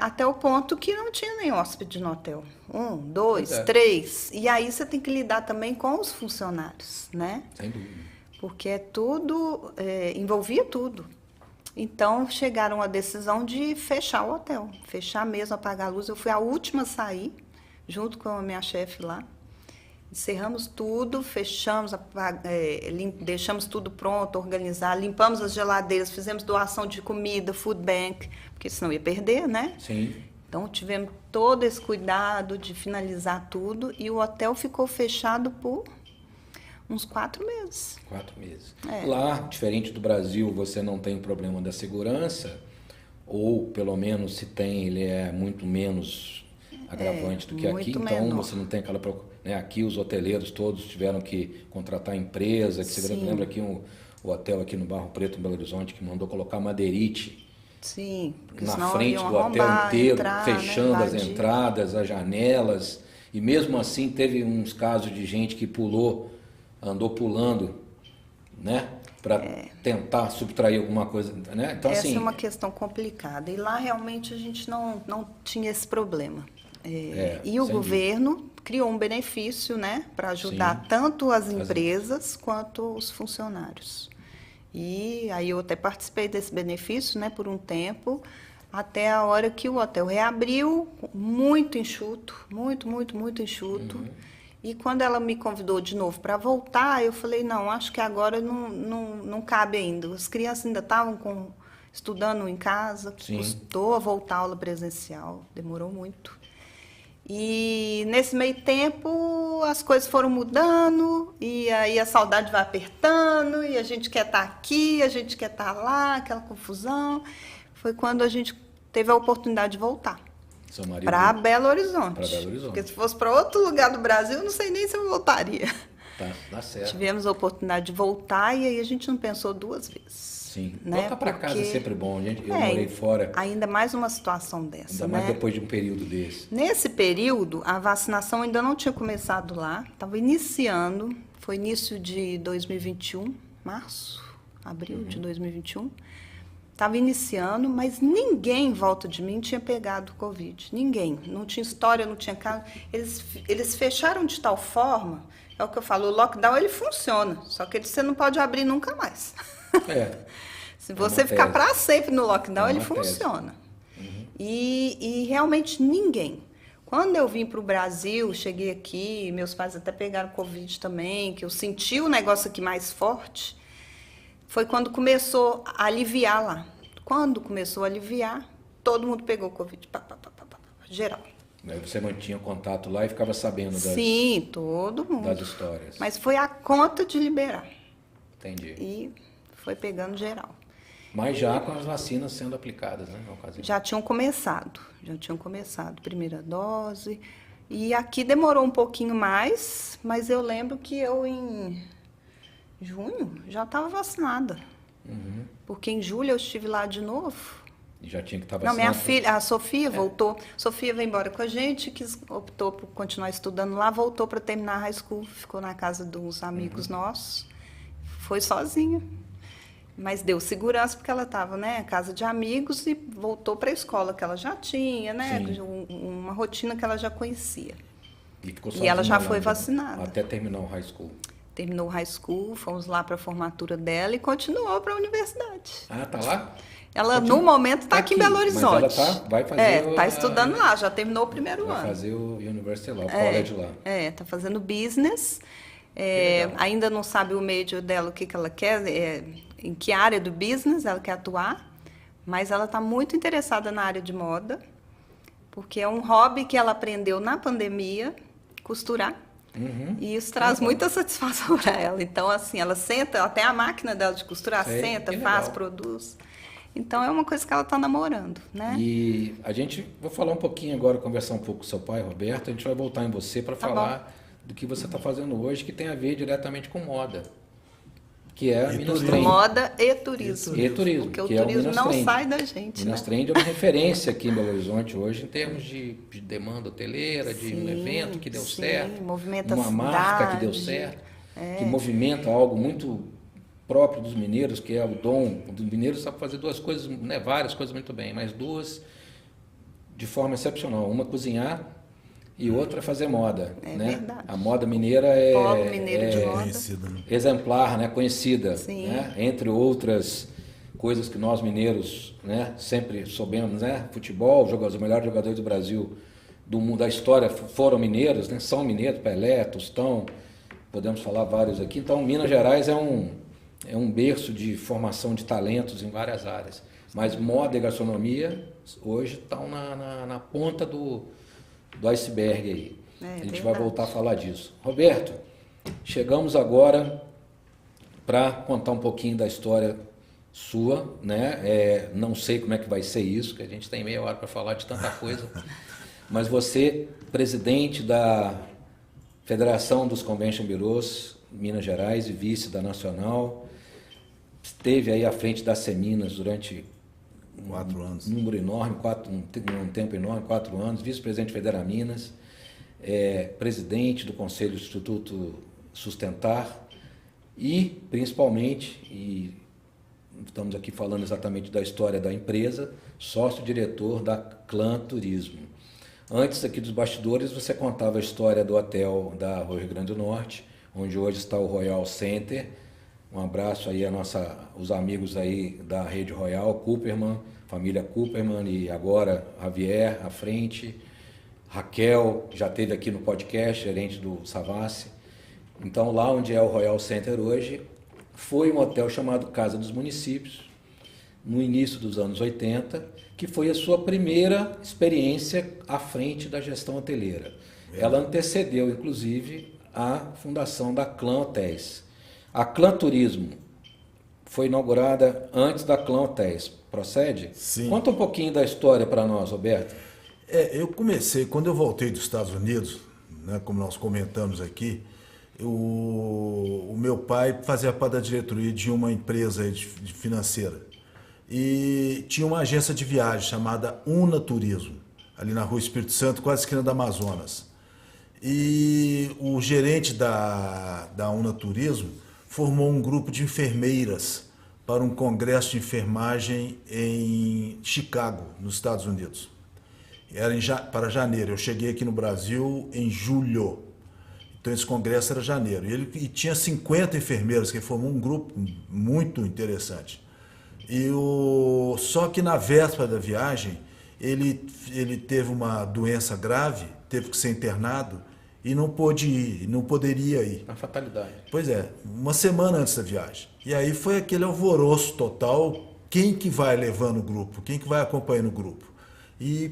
Até o ponto que não tinha nem hóspede no hotel. 1, 2, 3. E aí você tem que lidar também com os funcionários, né? Sem dúvida. Porque envolvia tudo. Então, chegaram à decisão de fechar o hotel. Fechar mesmo, apagar a luz. Eu fui a última a sair, junto com a minha chefe lá. Encerramos tudo, fechamos, deixamos tudo pronto, organizado, limpamos as geladeiras, fizemos doação de comida, food bank, porque senão ia perder, né? Sim. Então, tivemos todo esse cuidado de finalizar tudo e o hotel ficou fechado por uns 4 meses. 4 meses. Lá, diferente do Brasil, você não tem problema da segurança, ou pelo menos se tem, ele é muito menos agravante do que aqui, então menor. você não tem aquela preocupação. Aqui os hoteleiros todos tiveram que contratar empresa, que você lembra aqui o hotel aqui no Barro Preto, em Belo Horizonte, que mandou colocar madeirite na frente do hotel inteiro, fechando as entradas, as janelas, e mesmo assim teve uns casos de gente que andou pulando, né, para tentar subtrair alguma coisa, né? Então, essa é uma questão complicada, e lá realmente a gente não tinha esse problema. E o governo criou um benefício, né, para ajudar tanto as empresas quanto os funcionários. E aí eu até participei desse benefício, né, por um tempo, até a hora que o hotel reabriu, muito enxuto, muito enxuto. E quando ela me convidou de novo para voltar, eu falei, não, acho que agora não cabe ainda. As crianças ainda estavam estudando em casa, custou a voltar à aula presencial, demorou muito. E nesse meio tempo as coisas foram mudando, e aí a saudade vai apertando, e a gente quer estar aqui, a gente quer estar lá, aquela confusão. Foi quando a gente teve a oportunidade de voltar. Para Belo Horizonte. Porque se fosse para outro lugar do Brasil, eu não sei nem se eu voltaria. Tá certo. Tivemos a oportunidade de voltar e aí a gente não pensou duas vezes. Sim. Né? Voltar para casa é sempre bom. Eu morei fora. Ainda mais uma situação dessa. Ainda mais depois de um período desse. Nesse período, a vacinação ainda não tinha começado lá. Estava iniciando. Foi início de 2021, março, abril de 2021. Estava iniciando, mas ninguém em volta de mim tinha pegado Covid. Ninguém. Não tinha história, não tinha caso. Eles fecharam de tal forma, é o que eu falo, o lockdown ele funciona, só que você não pode abrir nunca mais. Se você ficar para sempre no lockdown, ele funciona. E realmente ninguém. Quando eu vim para o Brasil, cheguei aqui, meus pais até pegaram Covid também, que eu senti o negócio aqui mais forte. Foi quando começou a aliviar lá. Quando começou a aliviar, todo mundo pegou Covid. Geral. Aí você mantinha contato lá e ficava sabendo Sim, todo mundo. Das histórias. Mas foi a conta de liberar. Entendi. E foi pegando geral. Mas já com as vacinas sendo aplicadas, né? Já tinham começado. Primeira dose. E aqui demorou um pouquinho mais, mas eu lembro que eu em junho já estava vacinada. Porque em julho eu estive lá de novo. E já tinha que estar vacinada? Não, minha filha, a Sofia, voltou. Sofia veio embora com a gente, optou por continuar estudando lá, voltou para terminar a high school, ficou na casa de uns amigos nossos. Foi sozinha. Mas deu segurança porque ela estava, né, casa de amigos e voltou para a escola que ela já tinha, né, uma rotina que ela já conhecia. E ela já foi vacinada. Até terminar o high school. Terminou o high school, fomos lá para a formatura dela e continuou para a universidade. Ah, tá lá? Ela, no momento, está aqui em Belo Horizonte. Mas ela vai fazer está estudando lá, já terminou o primeiro ano. Vai fazer o University lá, o college lá. Está fazendo business. Ainda não sabe o major dela, o que ela quer, em que área do business ela quer atuar, mas ela está muito interessada na área de moda, porque é um hobby que ela aprendeu na pandemia, costurar. E isso traz muita satisfação para ela. Então, assim, ela senta, até a máquina dela de costurar, senta, faz, produz. Então, é uma coisa que ela está namorando, né? E vou falar um pouquinho agora, conversar um pouco com seu pai, Roberto, a gente vai voltar em você para falar do que você está fazendo hoje, que tem a ver diretamente com moda, que é a Minas Trend. Moda e turismo. Porque o turismo não sai da gente. Minas Trend é uma referência aqui em Belo Horizonte hoje, em termos de demanda hoteleira, de um evento que deu certo, uma marca que deu certo, que movimenta algo muito próprio dos mineiros, que é o dom. Os mineiros sabem fazer duas coisas, né, várias coisas muito bem, mas duas de forma excepcional. Uma, cozinhar, e outra, fazer moda. Né? Verdade. A moda mineira é de moda. Exemplar, né? Conhecida. Né? Entre outras coisas que nós mineiros, né, sempre soubemos, né? Futebol, os melhores jogadores do Brasil, do mundo, da história, foram mineiros, né? São mineiros, Pelé, Tostão, podemos falar vários aqui. Então, Minas Gerais é um berço de formação de talentos em várias áreas. Mas moda e gastronomia hoje estão na ponta do iceberg aí. A gente vai voltar a falar disso. Roberto, chegamos agora para contar um pouquinho da história sua, né? Não sei como é que vai ser isso, que a gente tem meia hora para falar de tanta coisa, mas você, presidente da Federação dos Convention Bureaus Minas Gerais e vice da Nacional, esteve aí à frente da Seminas durante 4 anos. Um número enorme, um tempo enorme, 4 anos, vice-presidente de Federaminas, presidente do Conselho do Instituto Sustentar e, principalmente, e estamos aqui falando exatamente da história da empresa, sócio-diretor da Clã Turismo. Antes aqui dos bastidores, você contava a história do hotel da Rua Rio Grande do Norte, onde hoje está o Royal Center. Um abraço aí os amigos aí da Rede Royal, Cooperman, família Cooperman, e agora Javier à frente, Raquel, já esteve aqui no podcast, gerente do Savassi. Então, lá onde é o Royal Center hoje, foi um hotel chamado Casa dos Municípios, no início dos anos 80, que foi a sua primeira experiência à frente da gestão hoteleira. Ela antecedeu, inclusive, a fundação da Clã Hotéis. A Clã Turismo foi inaugurada antes da Clã Hotéis, procede? Sim. Conta um pouquinho da história para nós, Roberto. Eu comecei, quando eu voltei dos Estados Unidos, né, como nós comentamos aqui, o meu pai fazia parte da diretoria de uma empresa financeira. E tinha uma agência de viagem chamada Una Turismo, ali na Rua Espírito Santo, quase esquina da Amazonas. E o gerente da Una Turismo formou um grupo de enfermeiras para um congresso de enfermagem em Chicago, nos Estados Unidos. Era para janeiro. Eu cheguei aqui no Brasil em julho. Então esse congresso era janeiro. E tinha 50 enfermeiras, que formou um grupo muito interessante. Só que na véspera da viagem, ele teve uma doença grave, teve que ser internado e não pôde ir, não poderia ir. Uma fatalidade. Pois é, uma semana antes da viagem. E aí foi aquele alvoroço total, quem que vai levando o grupo, quem que vai acompanhando o grupo. E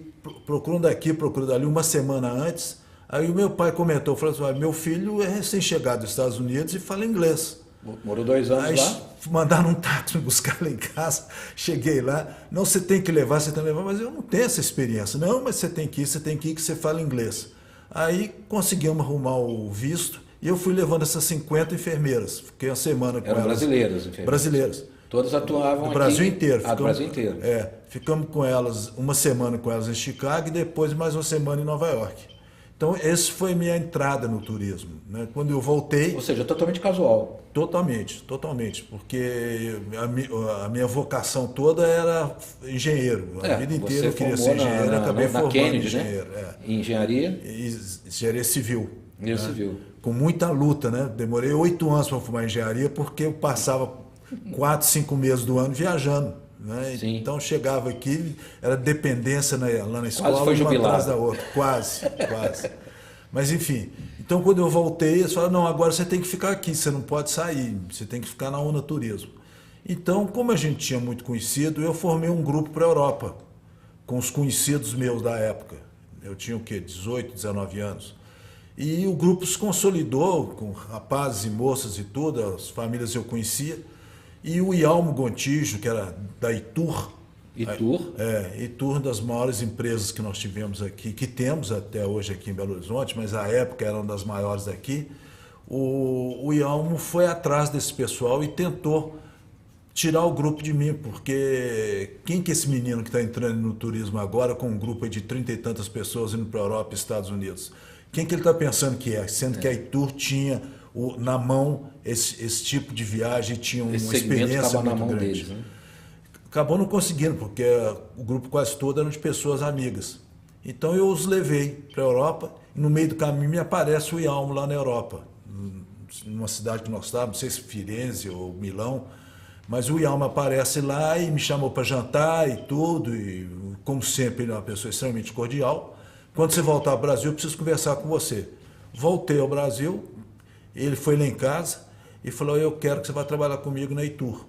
procurando daqui, procurando dali, uma semana antes, aí o meu pai comentou, falou assim, meu filho é recém-chegado dos Estados Unidos e fala inglês. Morou 2 anos aí, lá? Mandaram um táxi me buscar lá em casa, cheguei lá, não, você tem que levar, mas eu não tenho essa experiência. Não, mas você tem que ir, que você fala inglês. Aí conseguimos arrumar o visto e eu fui levando essas 50 enfermeiras. Fiquei uma semana com elas. Eram brasileiras, enfermeiras? Brasileiras. Todas atuavam aqui? Do Brasil inteiro. Do Brasil inteiro. Ficamos com elas, uma semana com elas em Chicago e depois mais uma semana em Nova York. Então, essa foi minha entrada no turismo, né? Quando eu voltei... Ou seja, totalmente casual. Totalmente, porque a minha vocação toda era engenheiro. A vida inteira eu queria ser engenheiro, acabei formando Kennedy, engenheiro. Né? Engenharia? Engenharia civil. Engenharia civil. Com muita luta, né? Demorei 8 anos para formar engenharia, porque eu passava 4, 5 meses do ano viajando. Né? Então chegava aqui, era dependência lá na escola, uma atrás da outra, quase. Mas enfim, então quando eu voltei, eles falaram, não, agora você tem que ficar aqui, você não pode sair, você tem que ficar na Una Turismo. Então, como a gente tinha muito conhecido, eu formei um grupo para a Europa, com os conhecidos meus da época. Eu tinha o quê? 18, 19 anos. E o grupo se consolidou com rapazes e moças e tudo, as famílias eu conhecia. E o Ialmo Gontijo, que era da Itur. Itur? Itur, das maiores empresas que nós tivemos aqui, que temos até hoje aqui em Belo Horizonte, mas à época era uma das maiores daqui. O Ialmo foi atrás desse pessoal e tentou tirar o grupo de mim, porque quem que é esse menino que está entrando no turismo agora com um grupo de 30 e tantas pessoas indo para a Europa e Estados Unidos? Quem que ele está pensando que é? Sendo que a Itur tinha na mão esse tipo de viagem, tinha uma experiência muito grande. Deles, né? Acabou não conseguindo, porque o grupo quase todo era de pessoas amigas. Então eu os levei para a Europa, e no meio do caminho me aparece o Ialmo lá na Europa, numa cidade que nós estávamos, não sei se Firenze ou Milão, mas o Ialmo aparece lá e me chamou para jantar e tudo, e como sempre ele é uma pessoa extremamente cordial. Quando você voltar ao Brasil, eu preciso conversar com você. Voltei ao Brasil, ele foi lá em casa e falou, eu quero que você vá trabalhar comigo na Itur.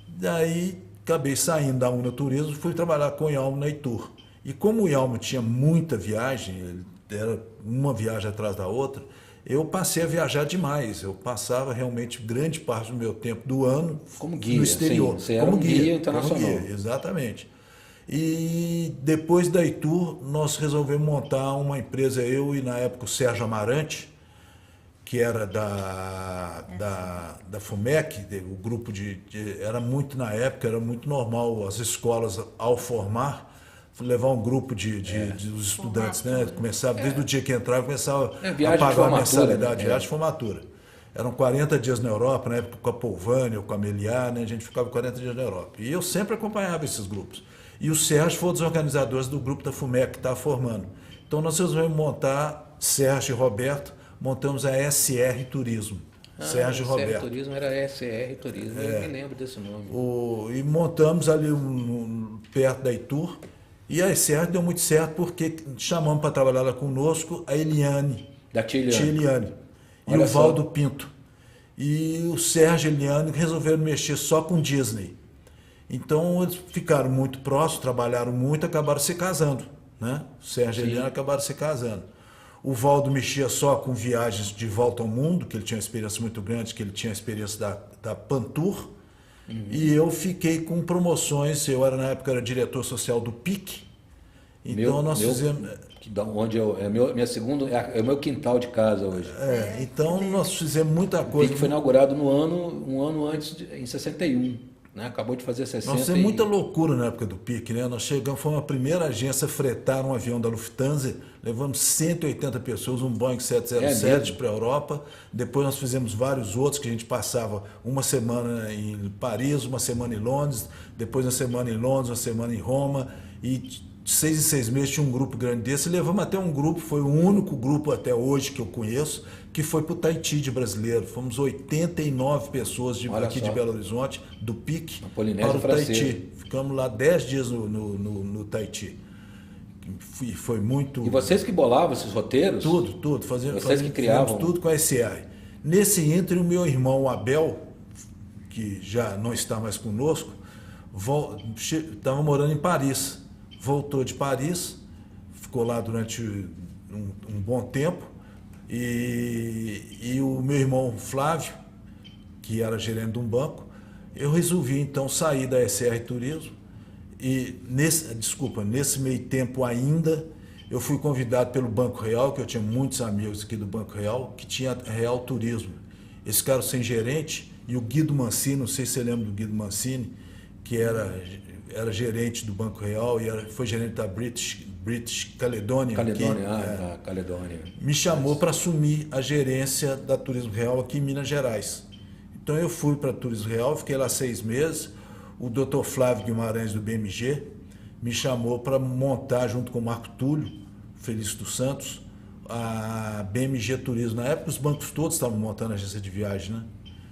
Daí acabei saindo da Una Turismo e fui trabalhar com o Ialmo na Itur. E como o Ialmo tinha muita viagem, era uma viagem atrás da outra, eu passei a viajar demais. Eu passava realmente grande parte do meu tempo do ano como guia, no exterior. Sim, você era como guia internacional. Como guia, exatamente. E depois da Itur, nós resolvemos montar uma empresa, eu e na época o Sérgio Amarante, que era da FUMEC, o grupo era muito, na época, era muito normal as escolas, ao formar, levar um grupo dos estudantes, né? Começava, desde o dia que entrava, começava a pagar uma mensalidade, viagem de formatura. Eram 40 dias na Europa, na época com a Polvânia, com a Meliá, né? A gente ficava 40 dias na Europa. E eu sempre acompanhava esses grupos. E o Sérgio foi um dos organizadores do grupo da FUMEC que estava formando. Então nós resolvemos montar, Sérgio e Roberto, montamos a SR Turismo. Sérgio e Roberto. SR Turismo era SR Turismo, eu me lembro desse nome. E montamos ali perto da Itur. E a SR deu muito certo porque chamamos para trabalhar lá conosco a Eliane. Da tia Eliane. E Olha o Valdo Pinto. E o Sérgio e a Eliane resolveram mexer só com Disney. Então eles ficaram muito próximos, trabalharam muito, acabaram se casando. Né? O Sérgio e a Eliane acabaram se casando. O Valdo mexia só com viagens de volta ao mundo, que ele tinha uma experiência muito grande, que ele tinha a experiência da Pantour. E eu fiquei com promoções, eu era na época diretor social do PIC. Então nós fizemos... Onde é o meu quintal de casa hoje. Então nós fizemos muita coisa. O PIC foi inaugurado um ano antes, em 61. Né? Acabou de fazer 60. Nós fizemos muita loucura na época do PIC, né? Nós chegamos, foi uma primeira agência a fretar um avião da Lufthansa, levamos 180 pessoas, um Boeing 707 para a Europa. Depois nós fizemos vários outros que a gente passava uma semana em Paris, uma semana em Londres, depois uma semana em Londres, uma semana em Roma. E de 6 em 6 meses tinha um grupo grande desse. E levamos até um grupo, foi o único grupo até hoje que eu conheço, que foi para o Tahiti de brasileiro. Fomos 89 pessoas aqui de Belo Horizonte, do PIC, para o Tahiti. Ficamos lá 10 dias no Tahiti. Foi muito... E vocês que bolavam esses roteiros? Tudo. Vocês que criavam? Tudo com a SI. Nesse entre o meu irmão Abel, que já não está mais conosco, estava morando em Paris. Voltou de Paris, ficou lá durante um bom tempo. E o meu irmão Flávio, que era gerente de um banco, eu resolvi então sair da SR Turismo e nesse meio tempo ainda eu fui convidado pelo Banco Real, que eu tinha muitos amigos aqui do Banco Real, que tinha Real Turismo. Eles ficaram sem gerente e o Guido Mancini, não sei se você lembra do Guido Mancini, que era gerente do Banco Real e foi gerente da British Caledônia. Caledônia. Me chamou para assumir a gerência da Turismo Real aqui em Minas Gerais. Então eu fui para Turismo Real, fiquei lá 6 meses. O Dr. Flávio Guimarães do BMG me chamou para montar junto com o Marco Túlio Felício dos Santos a BMG Turismo. Na época os bancos todos estavam montando a agência de viagem, né?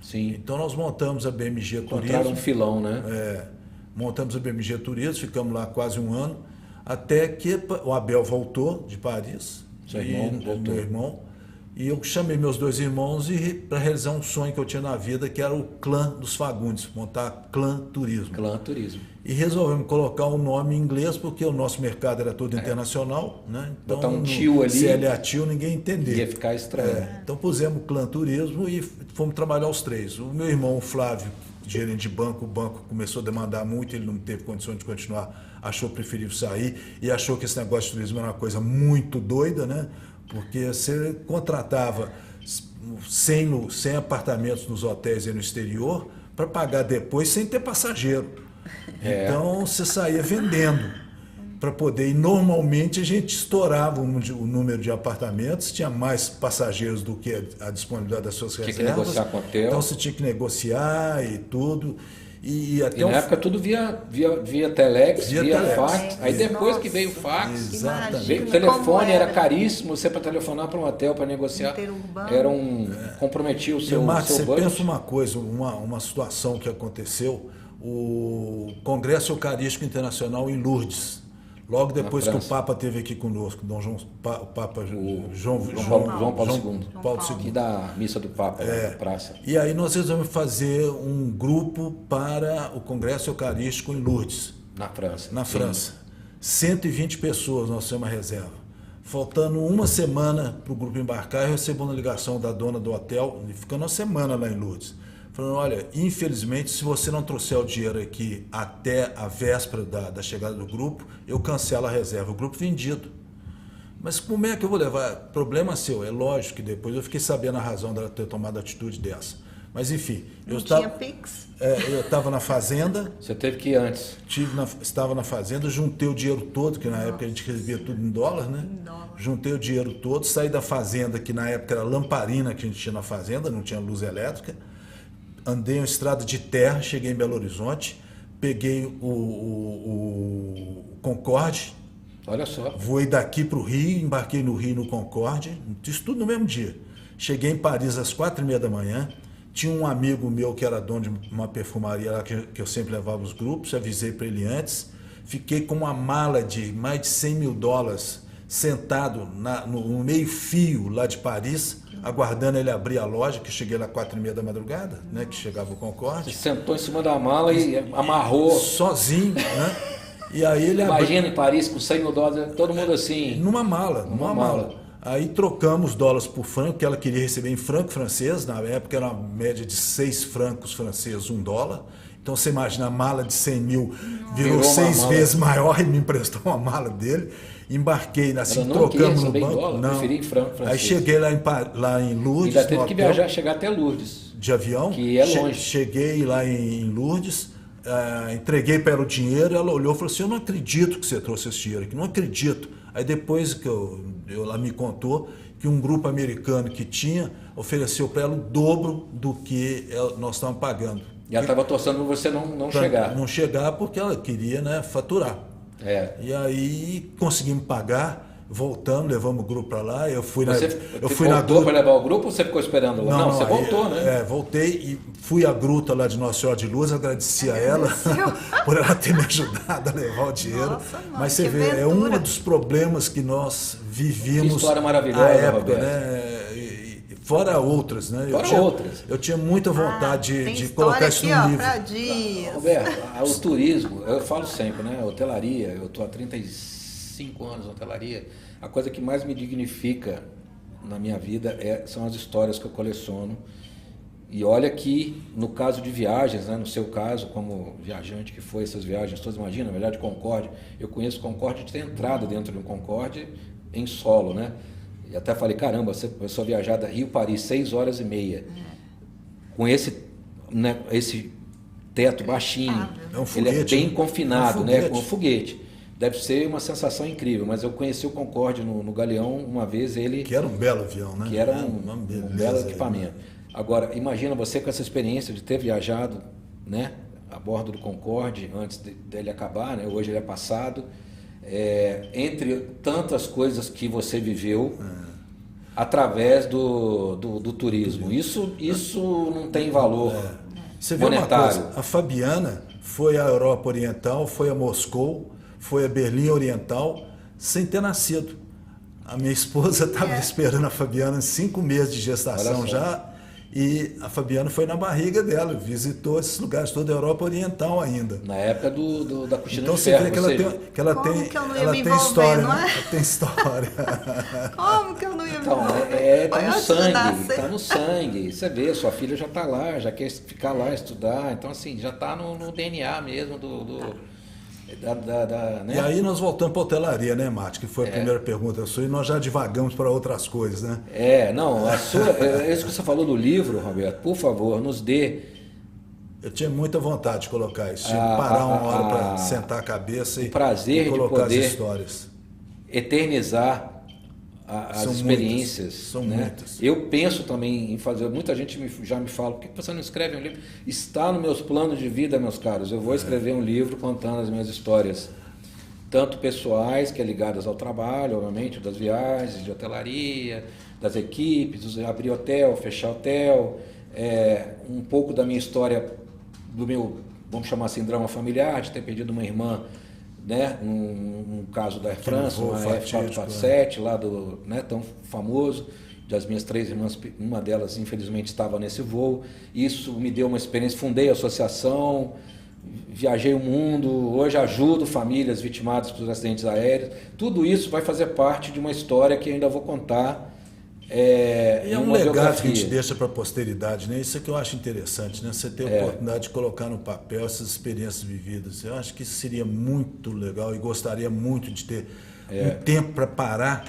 Sim. Então nós montamos a BMG Turismo. Encontraram um filão, né? Montamos a BMG Turismo, ficamos lá quase um ano. Até que o Abel voltou de Paris, meu irmão, e eu chamei meus 2 irmãos para realizar um sonho que eu tinha na vida, que era o Clã dos Fagundes, montar Clã Turismo. Clã Turismo. E resolvemos colocar um nome em inglês, porque o nosso mercado era todo internacional, né? Então, botar um tio ali, CLA tio, ninguém entendeu. Ia ficar estranho. Então pusemos Clã Turismo e fomos trabalhar os 3. O meu irmão, o Flávio, gerente de banco, o banco começou a demandar muito, ele não teve condições de continuar, achou preferível sair e achou que esse negócio de turismo era uma coisa muito doida, né? Porque você contratava 100 apartamentos nos hotéis e no exterior para pagar depois sem ter passageiro. Então você saía vendendo para poder, e normalmente a gente estourava o número de apartamentos, tinha mais passageiros do que a disponibilidade das suas reservas. Tinha que negociar com o hotel. Então você tinha que negociar e tudo. E na época tudo via telex, via fax. Aí depois que veio o fax, veio o telefone, era caríssimo. Você para telefonar para um hotel para negociar, comprometia o seu Marcos, budget. você pensa uma coisa, uma situação que aconteceu, o Congresso Eucarístico Internacional em Lourdes. Logo depois que o Papa esteve aqui conosco, o Papa João Paulo II. Aqui da missa do Papa, na praça. E aí nós resolvemos fazer um grupo para o Congresso Eucarístico em Lourdes. Na França. 120 pessoas nós temos uma reserva. Faltando uma semana para o grupo embarcar, eu recebo uma ligação da dona do hotel, ficando uma semana lá em Lourdes. Falando, olha, infelizmente, se você não trouxer o dinheiro aqui até a véspera da chegada do grupo, eu cancelo a reserva. O grupo vendido. Mas como é que eu vou levar? Problema seu. É lógico que depois eu fiquei sabendo a razão dela ter tomado a atitude dessa. Mas enfim, não tinha Pix? Eu estava na fazenda. Você teve que ir antes? Estava na fazenda, juntei o dinheiro todo, que na época a gente recebia tudo em dólar, né? Em dólar. Juntei o dinheiro todo, saí da fazenda, que na época era lamparina que a gente tinha na fazenda, não tinha luz elétrica. Andei uma estrada de terra, cheguei em Belo Horizonte, peguei o Concorde. Olha só. Voei daqui para o Rio, embarquei no Rio no Concorde, isso tudo no mesmo dia. Cheguei em Paris às 4h30 da manhã. Tinha um amigo meu que era dono de uma perfumaria lá que eu sempre levava os grupos, avisei para ele antes. Fiquei com uma mala de mais de $100 mil sentado no meio-fio lá de Paris, aguardando ele abrir a loja, que eu cheguei lá 4h30 da madrugada, né, que chegava o Concorde. Você sentou em cima da mala e amarrou. Sozinho, né? E aí ele Imagina em Paris com $100 mil, todo mundo assim. Numa mala. Aí trocamos dólares por franco, que ela queria receber em franco francês, na época era uma média de 6 francos franceses, $1. Então você imagina, a mala de 100 mil virou 6 vezes maior e me emprestou uma mala dele. Embarquei, assim, trocamos no banco. Dólar, não. Preferi em franco francês. Aí cheguei lá em Lourdes. Ainda teve que chegar até Lourdes. De avião. Que é longe. Cheguei lá em Lourdes. Entreguei para ela o dinheiro, ela olhou e falou assim: eu não acredito que você trouxe esse dinheiro aqui, não acredito. Aí depois que ela me contou que um grupo americano que tinha ofereceu para ela o dobro do que nós estávamos pagando. E ela estava torcendo para você não chegar. Não chegar porque ela queria, né, faturar. É. E aí conseguimos pagar. Voltamos, levamos o grupo para lá. Você voltou para levar o grupo ou você ficou esperando lá? Não, você voltou, né? Voltei e fui à gruta lá de Nossa Senhora de Luz, agradeci a ela por ela ter me ajudado a levar o dinheiro. Nossa, mano, mas você vê, é um dos problemas que nós vivíamos. Que história maravilhosa, na época, Roberto. Né? Fora outras, né? Eu tinha muita vontade de colocar isso no livro. Pra dias. Roberto, o turismo, eu falo sempre, né? A hotelaria, eu estou há 35 anos na hotelaria. A coisa que mais me dignifica na minha vida são as histórias que eu coleciono. E olha que, no caso de viagens, né, no seu caso, como viajante que foi essas viagens todas, imagina, na verdade, Concorde, eu conheço Concorde de ter entrado dentro de um Concorde em solo, né? E até falei, caramba, você começou a viajar da Rio-Paris, 6h30, com esse teto baixinho, ele é bem confinado, né, com um foguete. Deve ser uma sensação incrível, mas eu conheci o Concorde no Galeão uma vez, que era um belo avião, né? Que era um belo equipamento. Agora, imagina você com essa experiência de ter viajado, né, a bordo do Concorde antes dele acabar, né? Hoje ele é passado, entre tantas coisas que você viveu através do turismo. Isso não tem valor você vê monetário. Uma coisa, a Fabiana foi à Europa Oriental, foi a Moscou, foi a Berlim Oriental, sem ter nascido. A minha esposa estava esperando a Fabiana 5 meses de gestação já, e a Fabiana foi na barriga dela, visitou esses lugares toda a Europa Oriental ainda. Na época da cortina então de ferro. Então você vê que ela tem história, não é? Ela tem história. Como que eu não ia me envolver? Tá no sangue. Você vê, sua filha já está lá, já quer ficar lá, estudar. Então, assim, já está no DNA mesmo né? E aí nós voltamos para a hotelaria, né, Mate? Que foi a primeira pergunta sua, e nós já divagamos para outras coisas, né? Isso que você falou do livro, Roberto, por favor, nos dê. Eu tinha muita vontade de colocar isso, de parar uma hora para sentar a cabeça e colocar as histórias. Eternizar as experiências. São muitas. Eu penso também em fazer, muita gente já me fala, por que você não escreve um livro? Está nos meus planos de vida, meus caros, eu vou escrever um livro contando as minhas histórias, tanto pessoais, que é ligadas ao trabalho, obviamente, das viagens, de hotelaria, das equipes, abrir hotel, fechar hotel, um pouco da minha história, do meu, vamos chamar assim, drama familiar, de ter perdido uma irmã, né, um caso da Air France, uma F447 lá do, né, tão famoso, das minhas 3 irmãs, uma delas infelizmente estava nesse voo. Isso me deu uma experiência, fundei a associação, viajei o mundo, hoje ajudo famílias vitimadas por acidentes aéreos. Tudo isso vai fazer parte de uma história que ainda vou contar. E é um legado que a gente deixa para a posteridade, né? Isso é que eu acho interessante, né? Você ter a oportunidade de colocar no papel essas experiências vividas. Eu acho que isso seria muito legal e gostaria muito de ter um tempo para parar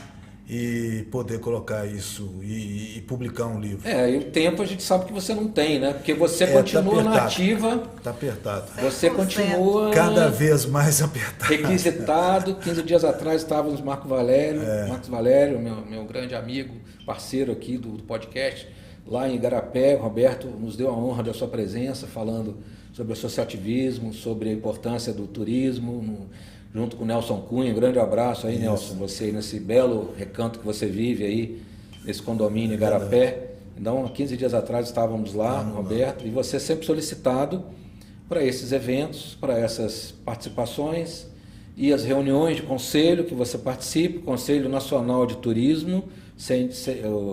e poder colocar isso e publicar um livro. E o tempo a gente sabe que você não tem, né? Porque você continua na ativa. Está apertado. Você continua... Cada vez mais apertado. Requisitado. 15 dias atrás estávamos Marcos Valério, meu grande amigo, parceiro aqui do podcast, lá em Igarapé. O Roberto nos deu a honra da sua presença, falando sobre o associativismo, sobre a importância do turismo, junto com o Nelson Cunha. Um grande abraço aí, Nelson, você nesse belo recanto que você vive aí, nesse condomínio Igarapé. Então, há 15 dias atrás estávamos lá, Roberto, e você sempre solicitado para esses eventos, para essas participações e as reuniões de conselho que você participa, o Conselho Nacional de Turismo,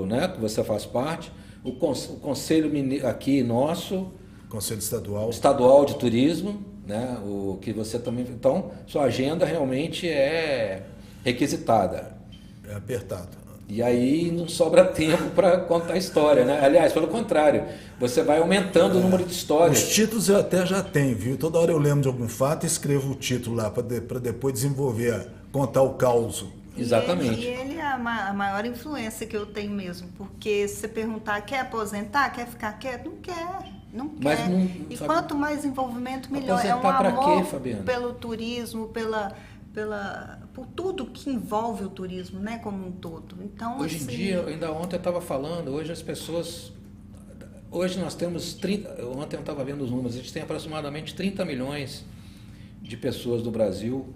né, que você faz parte, o conselho aqui nosso, Conselho Estadual de Turismo, né, o que você também... Então, sua agenda realmente é requisitada. É apertado. E aí não sobra tempo para contar a história, né? Aliás, pelo contrário, você vai aumentando o número de histórias. Os títulos eu até já tenho, viu? Toda hora eu lembro de algum fato e escrevo o título lá para depois desenvolver, contar o caos. Exatamente. E ele é a maior influência que eu tenho mesmo, porque se você perguntar, quer aposentar, quer ficar quieto? Não quer. Não quer. E sabe, quanto mais envolvimento, melhor. É um amor pelo turismo, por tudo que envolve o turismo, né, como um todo. Então, hoje em dia, ainda ontem eu estava falando, hoje as pessoas... Hoje nós temos 30... Ontem eu estava vendo os números, a gente tem aproximadamente 30 milhões de pessoas no Brasil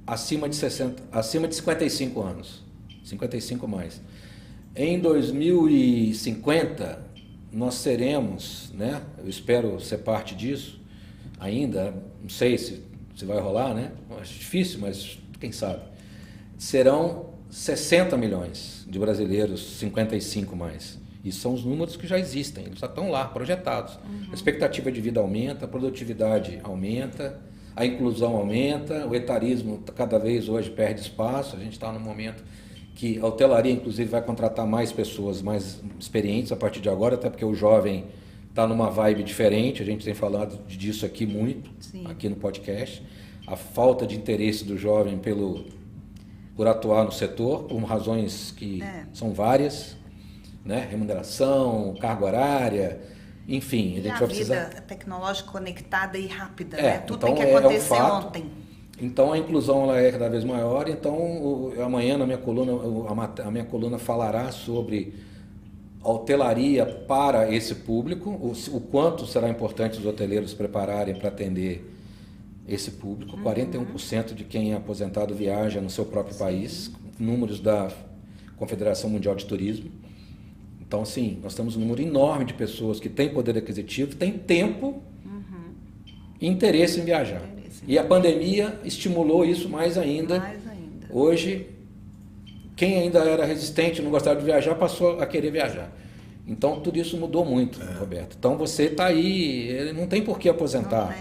acima de 55 anos. 55 mais. Em 2050, nós seremos, né, eu espero ser parte disso ainda, não sei se vai rolar, né? Acho difícil, mas quem sabe. Serão 60 milhões de brasileiros 55 mais. E são os números que já existem, eles já estão lá, projetados. A expectativa de vida aumenta, a produtividade aumenta, a inclusão aumenta, o etarismo cada vez hoje perde espaço. A gente está num momento que a hotelaria, inclusive, vai contratar mais pessoas mais experientes a partir de agora, até porque o jovem está numa vibe diferente. A gente tem falado disso aqui muito, aqui no podcast. A falta de interesse do jovem por atuar no setor, por razões que são várias, né? Remuneração, carga horária, enfim. A gente vai precisar... vida tecnológica conectada e rápida, né? Tudo então, tem que acontecer ontem. Então a inclusão ela é cada vez maior. Então amanhã na minha coluna, a minha coluna falará sobre a hotelaria para esse público, o quanto será importante os hoteleiros se prepararem para atender esse público. 41% de quem é aposentado viaja no seu próprio país, números da Confederação Mundial de Turismo. Então, assim, nós temos um número enorme de pessoas que têm poder aquisitivo, têm tempo e interesse em viajar. E a pandemia estimulou isso mais ainda. Hoje, quem ainda era resistente, não gostava de viajar, passou a querer viajar. Então, tudo isso mudou muito, Roberto. Então, você está aí, não tem por que aposentar.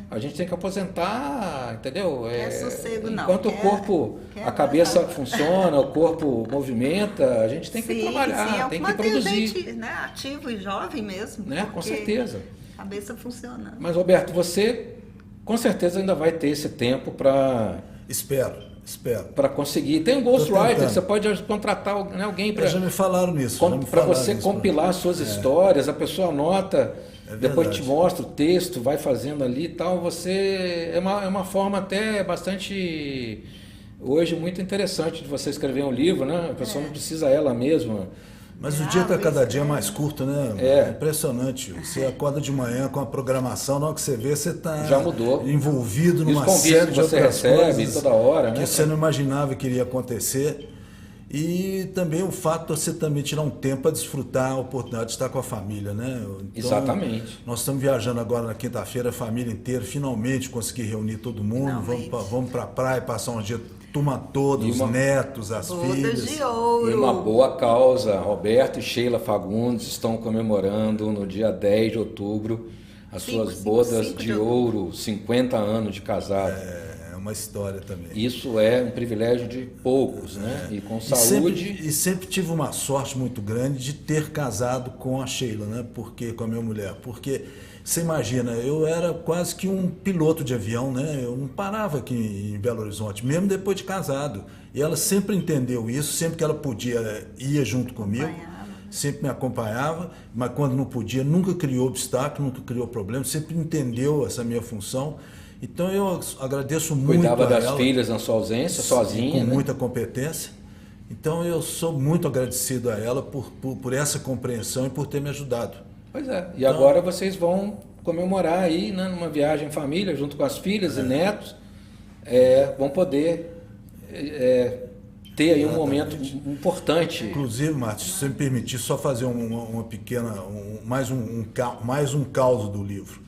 A gente tem que aposentar, entendeu? Sossego, enquanto o corpo, a cabeça funciona, o corpo movimenta, a gente tem que trabalhar, tem que produzir. Gente, né, ativo e jovem mesmo. Né? Com certeza. A cabeça funcionando. Mas, Roberto, você com certeza ainda vai ter esse tempo para... Espero. Para conseguir. Tem um ghostwriter, você pode contratar alguém para... Já me falaram nisso. Para você compilar suas histórias, a pessoa anota... Depois te mostra o texto, vai fazendo ali e tal. Você é uma forma até bastante hoje muito interessante de você escrever um livro, né? A pessoa não precisa ela mesma. Mas o dia está cada dia mais curto, né? É impressionante. Você acorda de manhã com a programação, na hora que você vê, você está envolvido numa série de outras coisas toda hora, que você não imaginava que iria acontecer. E também o fato de você também tirar um tempo para desfrutar a oportunidade de estar com a família, né? Então, exatamente. Nós estamos viajando agora na quinta-feira, a família inteira, finalmente consegui reunir todo mundo. Vamos para a praia, passar um dia, turma toda, os netos, as filhas. De ouro. E uma boa causa. Roberto e Sheila Fagundes estão comemorando no dia 10 de outubro as suas bodas de ouro, 50 anos de casado. Uma história também. Isso é um privilégio de poucos, né? E com saúde... E sempre tive uma sorte muito grande de ter casado com a Sheila, né? Com a minha mulher. Porque Você imagina, eu era quase que um piloto de avião, né? Eu não parava aqui em Belo Horizonte, mesmo depois de casado. E ela sempre entendeu isso, sempre que ela podia, ia junto comigo, sempre me acompanhava, mas quando não podia, nunca criou obstáculo, nunca criou problema, sempre entendeu essa minha função. Então eu agradeço muito a ela. Cuidava das filhas na sua ausência, sozinha, com né? muita competência. Então eu sou muito agradecido a ela por essa compreensão e por ter me ajudado. Pois é, e agora vocês vão comemorar aí, né, numa viagem em família, junto com as filhas e netos, vão poder ter aí um momento importante. Inclusive, Márcio, se você me permitir, só fazer uma pequena, mais um caos do livro.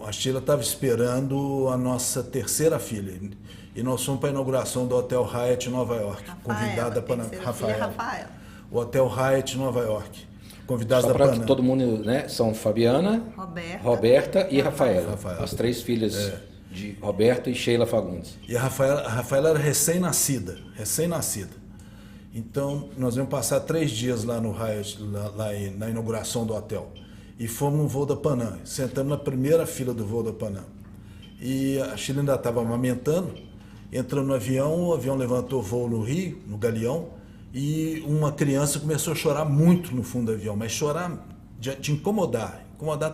A Sheila estava esperando a nossa terceira filha, e nós fomos para a inauguração do Hotel Hyatt em Nova York, convidada para Rafael. O Hotel Hyatt em Nova York. Convidados só da para que todo mundo, né? São Fabiana, Roberta e Rafaela. As três filhas de Roberto e Sheila Fagundes. E a Rafaela era recém-nascida. Então, nós íamos passar 3 dias lá no Hyatt, lá na inauguração do hotel. E fomos no voo da Panam. Sentamos na primeira fila do voo da Panam. E a Sheila ainda estava amamentando. Entramos no avião, o avião levantou voo no Rio, no Galeão. E uma criança começou a chorar muito no fundo do avião, mas chorar de incomodar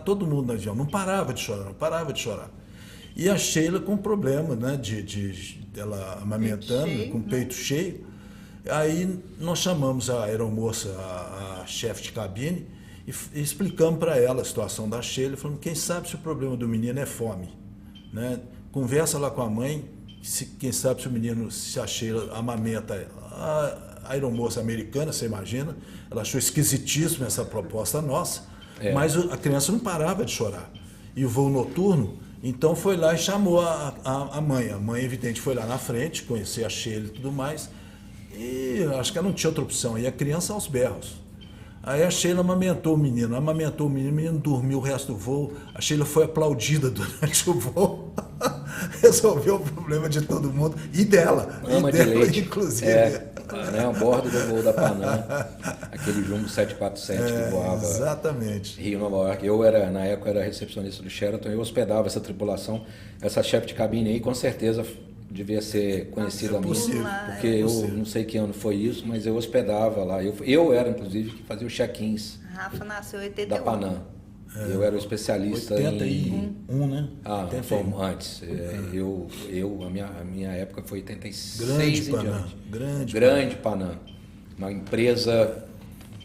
todo mundo no avião. Não parava de chorar. E a Sheila com problema, né, dela amamentando, com o peito cheio. Aí nós chamamos a aeromoça, a chefe de cabine, e explicamos para ela a situação da Sheila, falando, quem sabe se o problema do menino é fome, né? Conversa lá com a mãe, quem sabe se a Sheila amamenta ela. A aeromoça americana, você imagina, ela achou esquisitíssima essa proposta nossa, mas a criança não parava de chorar. E o voo noturno, então foi lá e chamou a mãe. A mãe, evidente, foi lá na frente, conhecer a Sheila e tudo mais, e acho que ela não tinha outra opção, e a criança aos berros. Aí a Sheila amamentou o menino, o menino dormiu o resto do voo, a Sheila foi aplaudida durante o voo, resolveu o problema de todo mundo, e dela, inclusive. A bordo do voo da Panam, aquele Jumbo 747 que voava exatamente. Rio, Nova York. Na época, era recepcionista do Sheraton, eu hospedava essa tripulação, essa chefe de cabine aí, com certeza devia ser conhecida minha, porque eu não sei que ano foi isso, mas eu hospedava lá. Eu era, inclusive, que fazia os check-ins. Rafa nasceu em 81. Da Panam. Eu era o especialista 81, né? Foi antes. A minha época foi 86 Grande Panam. Grande Panam. Uma empresa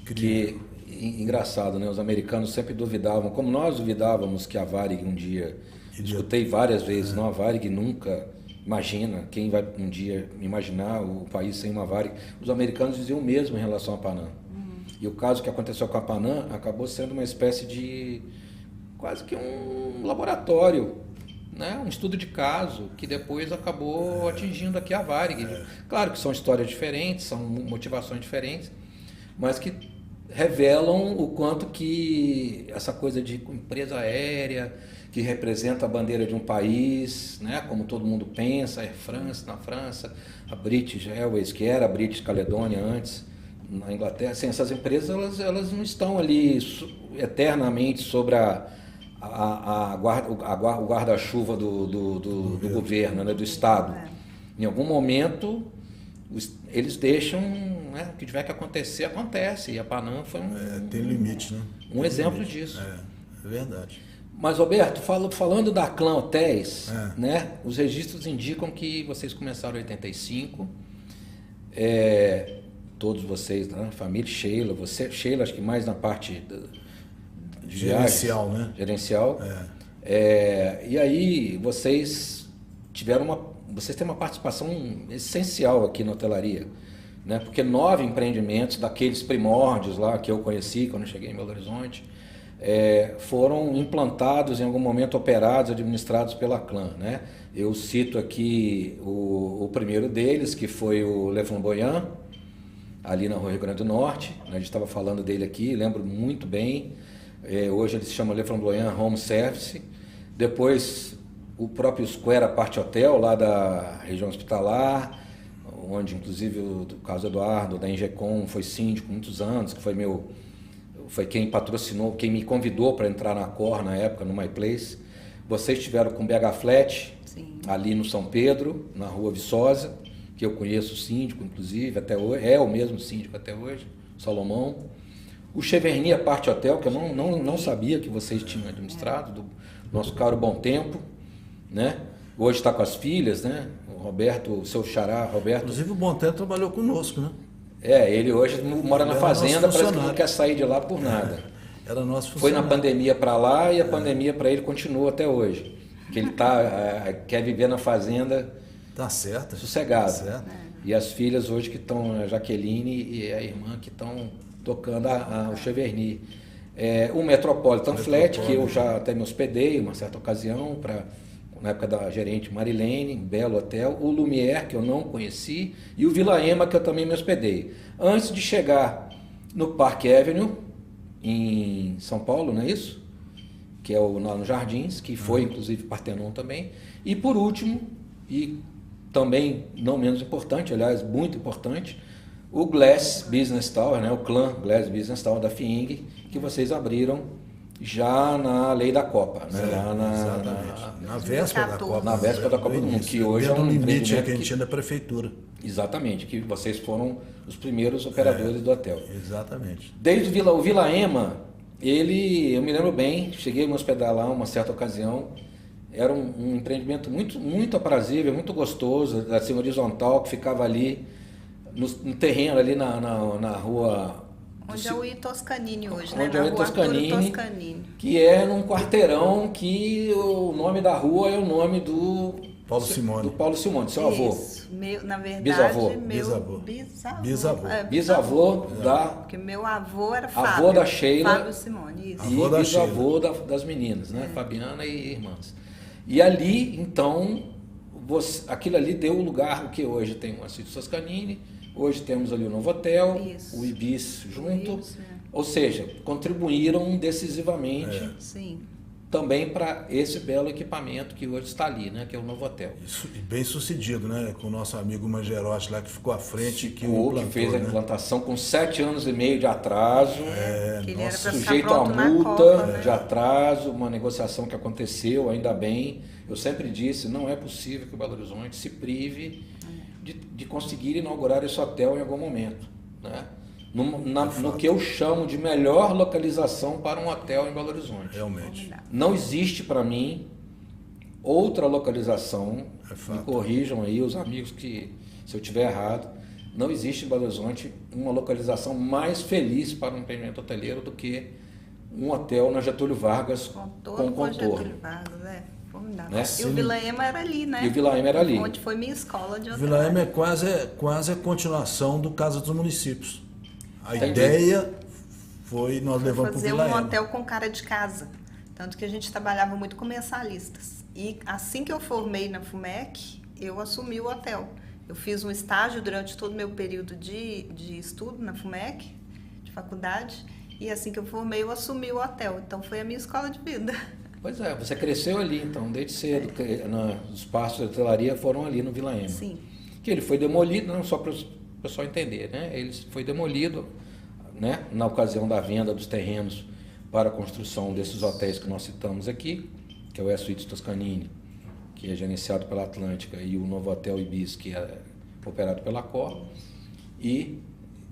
que, engraçado, né? Os americanos sempre duvidavam, como nós duvidávamos que a Varig um dia, escutei várias vezes, não, a Varig nunca, imagina, quem vai um dia imaginar o país sem uma Varig. Os americanos diziam o mesmo em relação à Panam. E o caso que aconteceu com a Panam acabou sendo uma espécie de, quase que um laboratório, né? Um estudo de caso, que depois acabou atingindo aqui a Varig. Claro que são histórias diferentes, são motivações diferentes, mas que revelam o quanto que essa coisa de empresa aérea, que representa a bandeira de um país, né? Como todo mundo pensa, a Air France na França, a British Airways, que era a British Caledonia antes, na Inglaterra, assim, essas empresas elas não estão ali eternamente sobre o guarda-chuva do governo, né, do Estado. Em algum momento eles deixam, né, o que tiver que acontecer, acontece. E a Panam foi tem limite, né? Um exemplo disso. É verdade. Mas, Roberto, falando da Clã Hotéis, né, os registros indicam que vocês começaram em 85. Todos vocês, né? Família, Sheila, Sheila, acho que mais na parte de gerencial, viagens, né? Gerencial. E aí vocês têm uma participação essencial aqui na hotelaria, né? Porque 9 empreendimentos daqueles primórdios lá que eu conheci quando eu cheguei em Belo Horizonte foram implantados, em algum momento operados, administrados pela Clã, né? Eu cito aqui o primeiro deles, que foi o Le Flamboyant, ali na Rua Rio Grande do Norte. A gente estava falando dele aqui, lembro muito bem. Hoje ele se chama Le Flamboyant Home Service. Depois o próprio Square Apart Hotel, lá da região hospitalar, onde inclusive o Carlos Eduardo, da Ingecom, foi síndico muitos anos, que foi foi quem patrocinou, quem me convidou para entrar na Cor na época, no My Place. Vocês estiveram com o BH Flat, Sim. ali no São Pedro, na Rua Viçosa, que eu conheço o síndico, inclusive, até hoje, é o mesmo síndico até hoje, Salomão. O Cheverny Parte Hotel, que eu não sabia que vocês tinham administrado, do nosso caro Bom Tempo, né? Hoje está com as filhas, né? O Roberto, o seu xará, Roberto. Inclusive o Bom Tempo trabalhou conosco, né? Ele hoje mora na fazenda, parece que não quer sair de lá por nada. Era nosso Foi funcionário. na pandemia para lá e a pandemia para ele continua até hoje. Que ele quer viver na fazenda Tá certo. sossegado. Tá certo. E as filhas hoje que estão, a Jaqueline e a irmã que estão tocando o Cheverny. O Metropolitan Flat, que eu já até me hospedei em uma certa ocasião, na época da gerente Marilene, belo hotel. O Lumière, que eu não conheci, e o Vila Ema, que eu também me hospedei. Antes de chegar no Park Avenue, em São Paulo, não é isso? Que é lá no Jardins, que foi inclusive Partenon também. E por último, e também não menos importante, aliás, muito importante, o Glass Business Tower, né? O clã Glass Business Tower da FIING, que vocês abriram já na lei da Copa, né? Exatamente. Na véspera da Copa. Na véspera da Copa do Mundo, que hoje é um limite que a gente tinha da prefeitura. Exatamente, que vocês foram os primeiros operadores do hotel. Exatamente. Desde o Vila Ema, eu me lembro bem, cheguei a me hospedar lá uma certa ocasião, era um empreendimento muito, muito aprazível, muito gostoso, assim, horizontal, que ficava ali no terreno, ali na rua... Onde é o Itoscanini hoje, onde né? é o Na rua Itoscanini, Arturo Toscanini. que é num quarteirão que o nome da rua é o nome do Paulo Simone. Do Paulo Simone, seu avô. Isso. Na verdade, Bisavô. meu Bisavô. Bisavô da... Porque meu avô era Avô Fábio. da Sheila. Fábio Simone, isso. E bisavô das meninas, né? Fabiana e irmãs. E ali, então, aquilo ali deu lugar, o que hoje tem o Assídio Toscanini, hoje temos ali o Novo Hotel, Isso. o Ibis junto. O Ibis, Ou seja, contribuíram decisivamente Sim. também para esse belo equipamento que hoje está ali, né? Que é o Novo Hotel. Isso, e bem sucedido, né? Com o nosso amigo Mangerotti lá, que ficou à frente. Que fez a implantação com 7 anos e meio de atraso, Que ele era pra sujeito ficar a pronto na multa Copa, né? de atraso, uma negociação que aconteceu, ainda bem. Eu sempre disse, não é possível que o Belo Horizonte se prive de conseguir inaugurar esse hotel em algum momento, né? No que eu chamo de melhor localização para um hotel em Belo Horizonte. Realmente. Não existe para mim outra localização, me corrijam aí os amigos que se eu estiver errado, não existe em Belo Horizonte uma localização mais feliz para um empreendimento hoteleiro do que um hotel na Getúlio Vargas com contorno. Getúlio Vargas, formidável. Né? E o Vila Ema era ali, né? E o Vila Ema era ali. Onde foi minha escola de hotel. Vila Ema é quase a continuação do Casa dos Municípios. A Entendi. ideia foi nós levamos para o fazer Vila um Ema. hotel com cara de casa. Tanto que a gente trabalhava muito com mensalistas. E assim que eu formei na FUMEC, eu assumi o hotel. Eu fiz um estágio durante todo o meu período de estudo na FUMEC, de faculdade, e assim que eu formei, eu assumi o hotel. Então foi a minha escola de vida. Pois é, você cresceu ali, então, desde cedo. Os espaços de hotelaria foram ali no Vila Ema. Sim. Que ele foi demolido, não só para o pessoal entender, né? Ele foi demolido, né, na ocasião da venda dos terrenos para a construção desses hotéis que nós citamos aqui, que é o Suites Toscanini, que é gerenciado pela Atlântica, e o Novo Hotel Ibis, que é operado pela Cor. E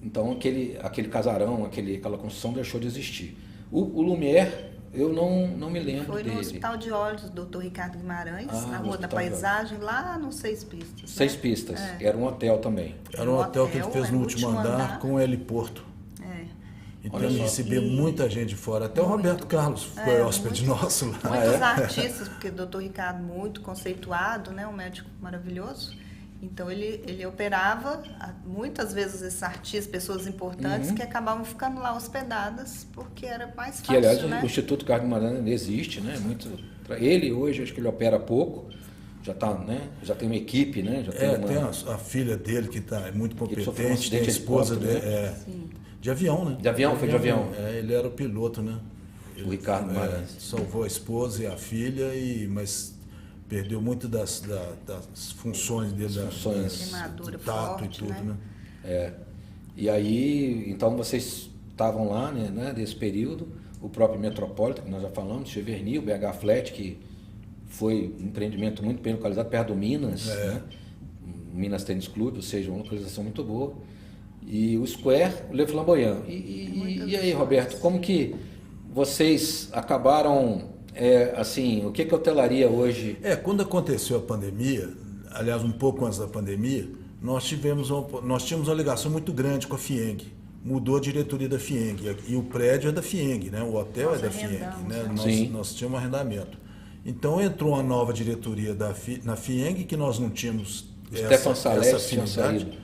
então aquele casarão, aquela construção deixou de existir. O Lumière, eu não me lembro Foi dele. no Hospital de Olhos, do Dr. Ricardo Guimarães, na Rua da Hospital de Paisagem, lá no 6 Pistas. 6 Pistas, era um hotel também. Era um hotel que ele fez no último andar com o heliporto. Então ele recebeu muita gente de fora. Até o Roberto Carlos foi hóspede nosso lá. Muitos artistas, porque o Dr. Ricardo, muito conceituado, né, um médico maravilhoso. Então ele operava muitas vezes esses artistas, pessoas importantes, que acabavam ficando lá hospedadas, porque era mais fácil. Que, aliás, né? o Instituto Carlos Guimarães existe, né? Ele hoje, acho que ele opera pouco, já tá, né? Já tem uma equipe, né? Já tem a filha dele que é muito competente, tem a esposa dele. De avião, né? De avião, foi de avião. Ele era o piloto, né? O Ricardo Guimarães. Salvou a esposa e a filha, mas perdeu muito das funções dele, do tato forte, e tudo, né? E aí, então vocês estavam lá, né, desse período, o próprio Metropolitan, que nós já falamos, Cheverny, o BH Flat, que foi um empreendimento muito bem localizado, perto do Minas, né? Minas Tênis Clube, ou seja, uma localização muito boa. E o Square, o Le Flamboyant. E aí, Roberto, como que vocês acabaram, assim, o que a hotelaria hoje... Quando aconteceu a pandemia, aliás, um pouco antes da pandemia, nós tínhamos uma ligação muito grande com a FIENG. Mudou a diretoria da FIENG. E o prédio é da FIENG, né? O hotel é da FIENG. Né? Nós tínhamos um arrendamento. Então entrou uma nova diretoria na FIENG, que nós não tínhamos essa afinidade.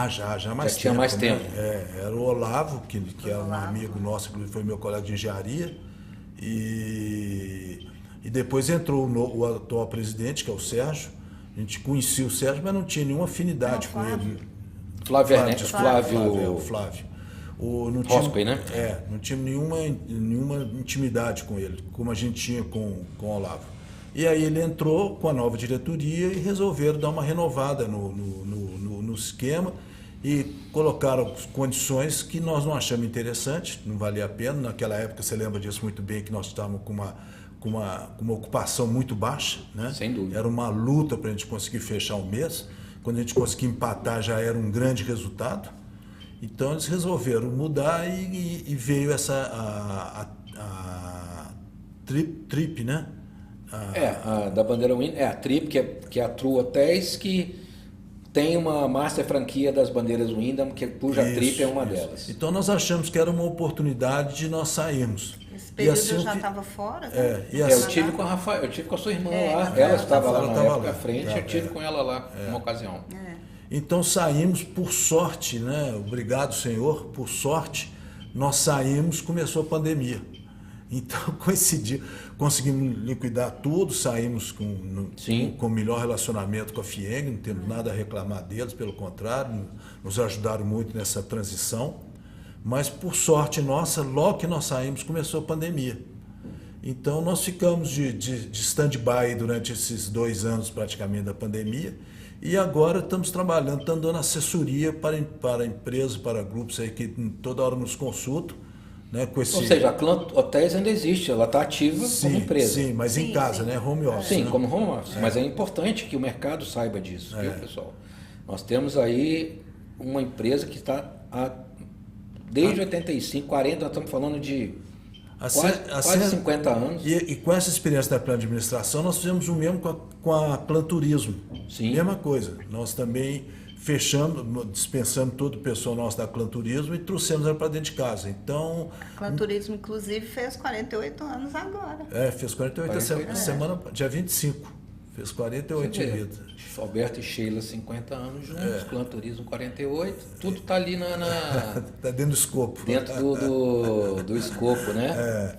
Já mais tempo. Tinha mais tempo. Né? Era o Olavo, que era um amigo nosso, inclusive foi meu colega de engenharia. E depois entrou o atual presidente, que é o Sérgio. A gente conhecia o Sérgio, mas não tinha nenhuma afinidade com ele. Flávio. Roscoe, né? Não tinha nenhuma intimidade com ele, como a gente tinha com o Olavo. E aí ele entrou com a nova diretoria e resolveram dar uma renovada no esquema e colocaram condições que nós não achamos interessantes, não valia a pena. Naquela época, você lembra disso muito bem, que nós estávamos com uma ocupação muito baixa, né? Sem dúvida. Era uma luta para a gente conseguir fechar um mês. Quando a gente conseguia empatar, já era um grande resultado. Então eles resolveram mudar e veio essa Trip, né? A da bandeira Wyndham, a Trip, que é a True Hotels, que tem uma master franquia das bandeiras Wyndham, cuja Trip é uma delas. Então nós achamos que era uma oportunidade de nós sairmos. Esse período assim, eu já estava fora? Eu tive com a Rafael, eu tive com a sua irmã lá, ela estava lá na época à frente, eu tive com ela lá, numa ocasião. Então saímos, por sorte, né? Obrigado, Senhor, por sorte, nós saímos, começou a pandemia. Então, coincidiu, conseguimos liquidar tudo, saímos com melhor relacionamento com a FIENG, não temos nada a reclamar deles, pelo contrário, nos ajudaram muito nessa transição. Mas, por sorte nossa, logo que nós saímos, começou a pandemia. Então, nós ficamos de stand-by durante esses 2 anos, praticamente, da pandemia. E agora estamos trabalhando, estamos dando assessoria para empresas, para grupos aí que toda hora nos consultam. Né, Ou seja, a Clant Hotels ainda existe, ela está ativa como empresa. Sim, mas em casa, né? Home office. Sim, né? como home office. Mas é importante que o mercado saiba disso, viu, pessoal? Nós temos aí uma empresa que está desde 85, 40, nós estamos falando de quase 50 anos. E com essa experiência da plano de administração, nós fizemos o mesmo com a Planturismo. Sim. Mesma coisa. Nós também dispensamos todo o pessoal nosso da Planturismo e trouxemos ela para dentro de casa. Então, a Planturismo, inclusive, fez 48 anos agora. Fez 48 semana, dia 25. Fez 48 de vida. Alberto e Sheila, 50 anos juntos, Planturismo 48, tudo está ali Está dentro do escopo. Dentro do escopo, né?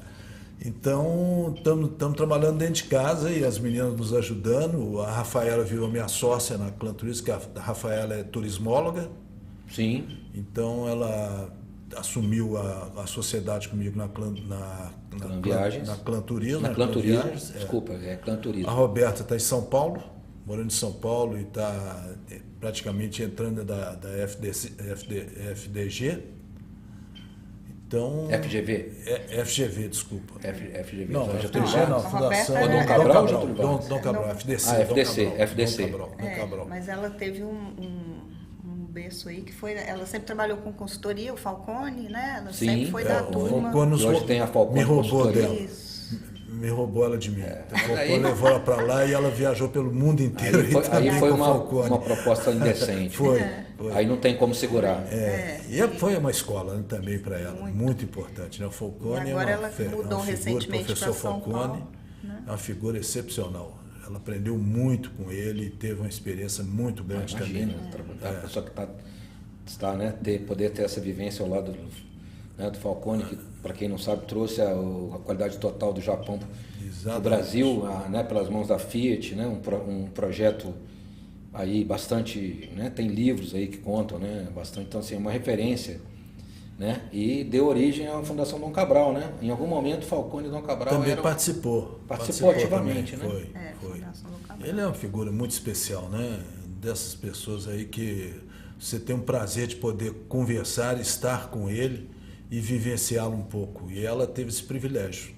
Então, estamos trabalhando dentro de casa e as meninas nos ajudando. A Rafaela virou minha sócia na Planturismo, que a Rafaela é turismóloga. Sim. Então, ela assumiu a sociedade comigo na Planturismo. Na Planturismo, desculpa, Planturismo. A Roberta está em São Paulo, morando em São Paulo e está praticamente entrando da FDG. Então, FGV? FGV, desculpa. FGV. Não, FGV não, Fundação Dom Cabral ou Dom Cabral, FDC. FDC. Dom Cabral. Mas ela teve um berço aí que foi... Ela sempre trabalhou com consultoria, o Falcone, né? Ela sempre foi da turma. Hoje tem a Falcone. Me roubou dela. Me roubou ela de mim. O Falcone levou ela para lá e ela viajou pelo mundo inteiro. Aí foi uma proposta indecente. Foi. Aí não tem como segurar. E foi uma escola também para ela, muito importante. Né? O Falcone agora ela mudou recentemente para São Falcone, Paulo. Né? É uma figura excepcional. Ela aprendeu muito com ele e teve uma experiência muito grande também. A pessoa que está, né, poder ter essa vivência ao lado do Falcone, que, para quem não sabe, trouxe a qualidade total do Japão para o Brasil, né, pelas mãos da Fiat, né, um projeto aí bastante, né, tem livros aí que contam, né, bastante, então assim, uma referência, né, e deu origem à Fundação Dom Cabral, né? Em algum momento Falcone e Dom Cabral também participou ativamente, também, né? Foi. Ele é uma figura muito especial, né? Dessas pessoas aí que você tem um prazer de poder conversar, estar com ele e vivenciá-lo um pouco. E ela teve esse privilégio.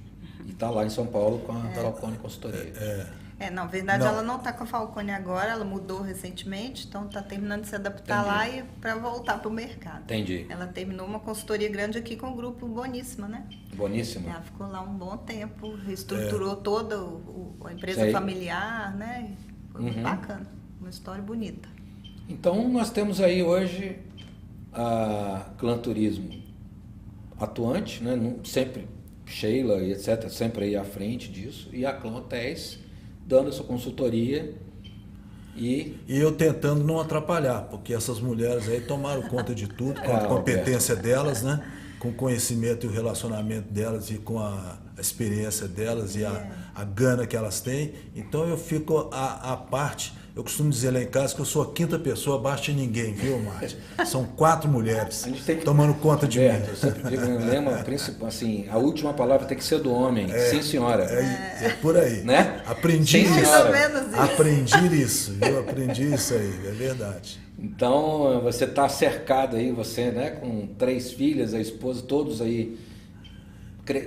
E está lá em São Paulo com a Falcone Consultoria. Na verdade, ela não está com a Falcone agora, ela mudou recentemente, então está terminando de se adaptar lá e para voltar para o mercado. Entendi. Ela terminou uma consultoria grande aqui com o grupo Boníssima, né? Boníssima. Ela ficou lá um bom tempo, reestruturou toda a empresa familiar, né? Foi muito bacana, uma história bonita. Então, nós temos aí hoje a Clã Turismo atuante, né? Sempre Sheila e etc., sempre aí à frente disso, e a Clã Hotéis dando essa consultoria e eu tentando não atrapalhar, porque essas mulheres aí tomaram conta de tudo, com a competência delas, né? Com o conhecimento e o relacionamento delas e com a experiência delas e a gana que elas têm. Então eu fico à parte. Eu costumo dizer lá em casa que eu sou a quinta pessoa abaixo de ninguém, viu, Márcio? São 4 mulheres tomando conta de mim. Eu sempre digo, um lema principal, assim, a última palavra tem que ser do homem. Sim, senhora. É por aí. Né? Aprendi Sim, isso. Aprendi isso, viu? Aprendi isso aí, é verdade. Então, você está cercado aí, você, né, com 3 filhas, a esposa, todos aí,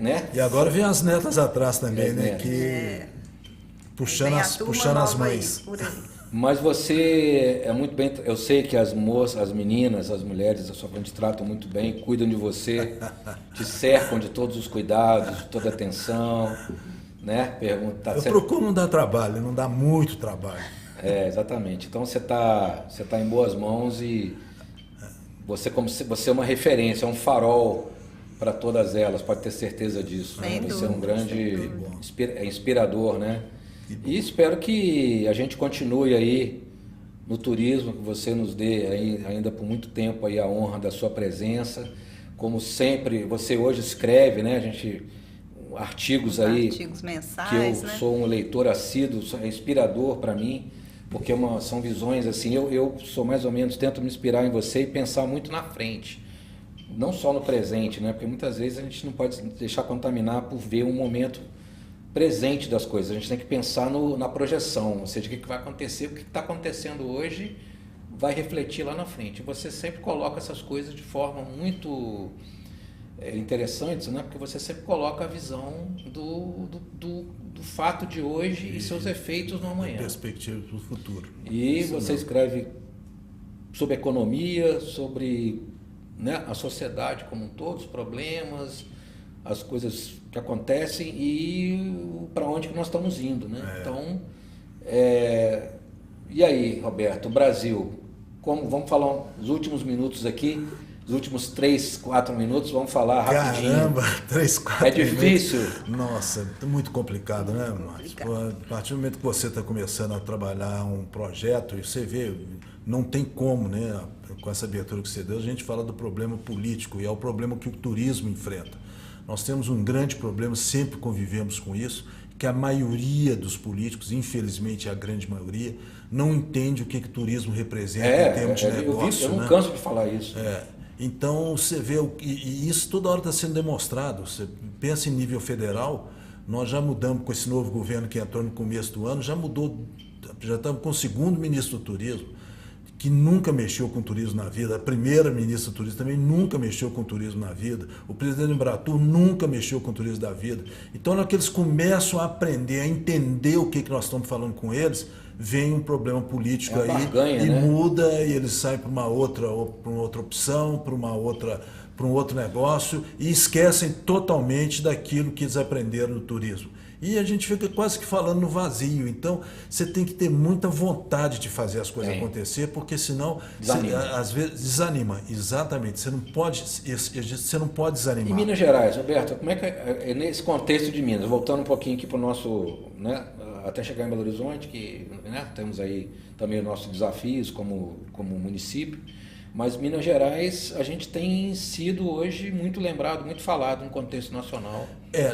né? E agora vem as netas atrás também, né? Que puxando as mães. Mas você é muito bem, eu sei que as moças, as meninas, as mulheres da sua frente te tratam muito bem, cuidam de você, te cercam de todos os cuidados, de toda a atenção, né? Eu procuro não dar trabalho, não dar muito trabalho. Exatamente. Então você tá em boas mãos e você é uma referência, é um farol para todas elas, pode ter certeza disso. Né? Você é um grande inspirador, né? E espero que a gente continue aí no turismo, que você nos dê aí, ainda por muito tempo aí a honra da sua presença. Como sempre, você hoje escreve, né? Artigos aí, artigos mensais, que eu né? sou um leitor assíduo, é inspirador para mim, porque são visões assim, eu sou mais ou menos, tento me inspirar em você e pensar muito na frente, não só no presente, né? Porque muitas vezes a gente não pode deixar contaminar por ver um momento presente das coisas, a gente tem que pensar na projeção, ou seja, o que vai acontecer, o que está acontecendo hoje vai refletir lá na frente. Você sempre coloca essas coisas de forma muito interessante, né? Porque você sempre coloca a visão do fato de hoje e seus efeitos no amanhã. Perspectiva para o futuro. E você escreve sobre economia, sobre, né, a sociedade como um todo, os problemas, as coisas que acontecem e para onde que nós estamos indo, né? Então, e aí, Roberto, o Brasil, vamos falar os últimos minutos aqui, os últimos 3, 4 minutos, vamos falar rapidinho. Caramba, 3, 4 É difícil? Minutos. Nossa, é muito complicado, né, Márcio? A partir do momento que você está começando a trabalhar um projeto, e você vê, não tem como, né? Com essa abertura que você deu, a gente fala do problema político, e é o problema que o turismo enfrenta. Nós temos um grande problema, sempre convivemos com isso, que a maioria dos políticos, infelizmente a grande maioria, não entende o que o turismo representa em termos de negócio. Eu não canso de falar isso. Então, você vê, e isso toda hora está sendo demonstrado. Você pensa em nível federal, nós já mudamos com esse novo governo que entrou no começo do ano, já estamos com o segundo ministro do turismo, que nunca mexeu com turismo na vida, a primeira ministra do turismo também nunca mexeu com turismo na vida, o presidente Embratur nunca mexeu com turismo da vida. Então, na hora que eles começam a aprender, a entender o que nós estamos falando com eles, vem um problema político aí barganha, e né? muda, e eles saem para uma outra opção, para um outro negócio, e esquecem totalmente daquilo que eles aprenderam no turismo. E a gente fica quase que falando no vazio. Então, você tem que ter muita vontade de fazer as coisas acontecer, porque senão, às vezes, desanima. Exatamente. Você não pode desanimar. Em Minas Gerais, Roberto, como é que é nesse contexto de Minas? Voltando um pouquinho aqui para o nosso, né, até chegar em Belo Horizonte, que, né, temos aí também os nossos desafios como município. Mas Minas Gerais, a gente tem sido hoje muito lembrado, muito falado no contexto nacional.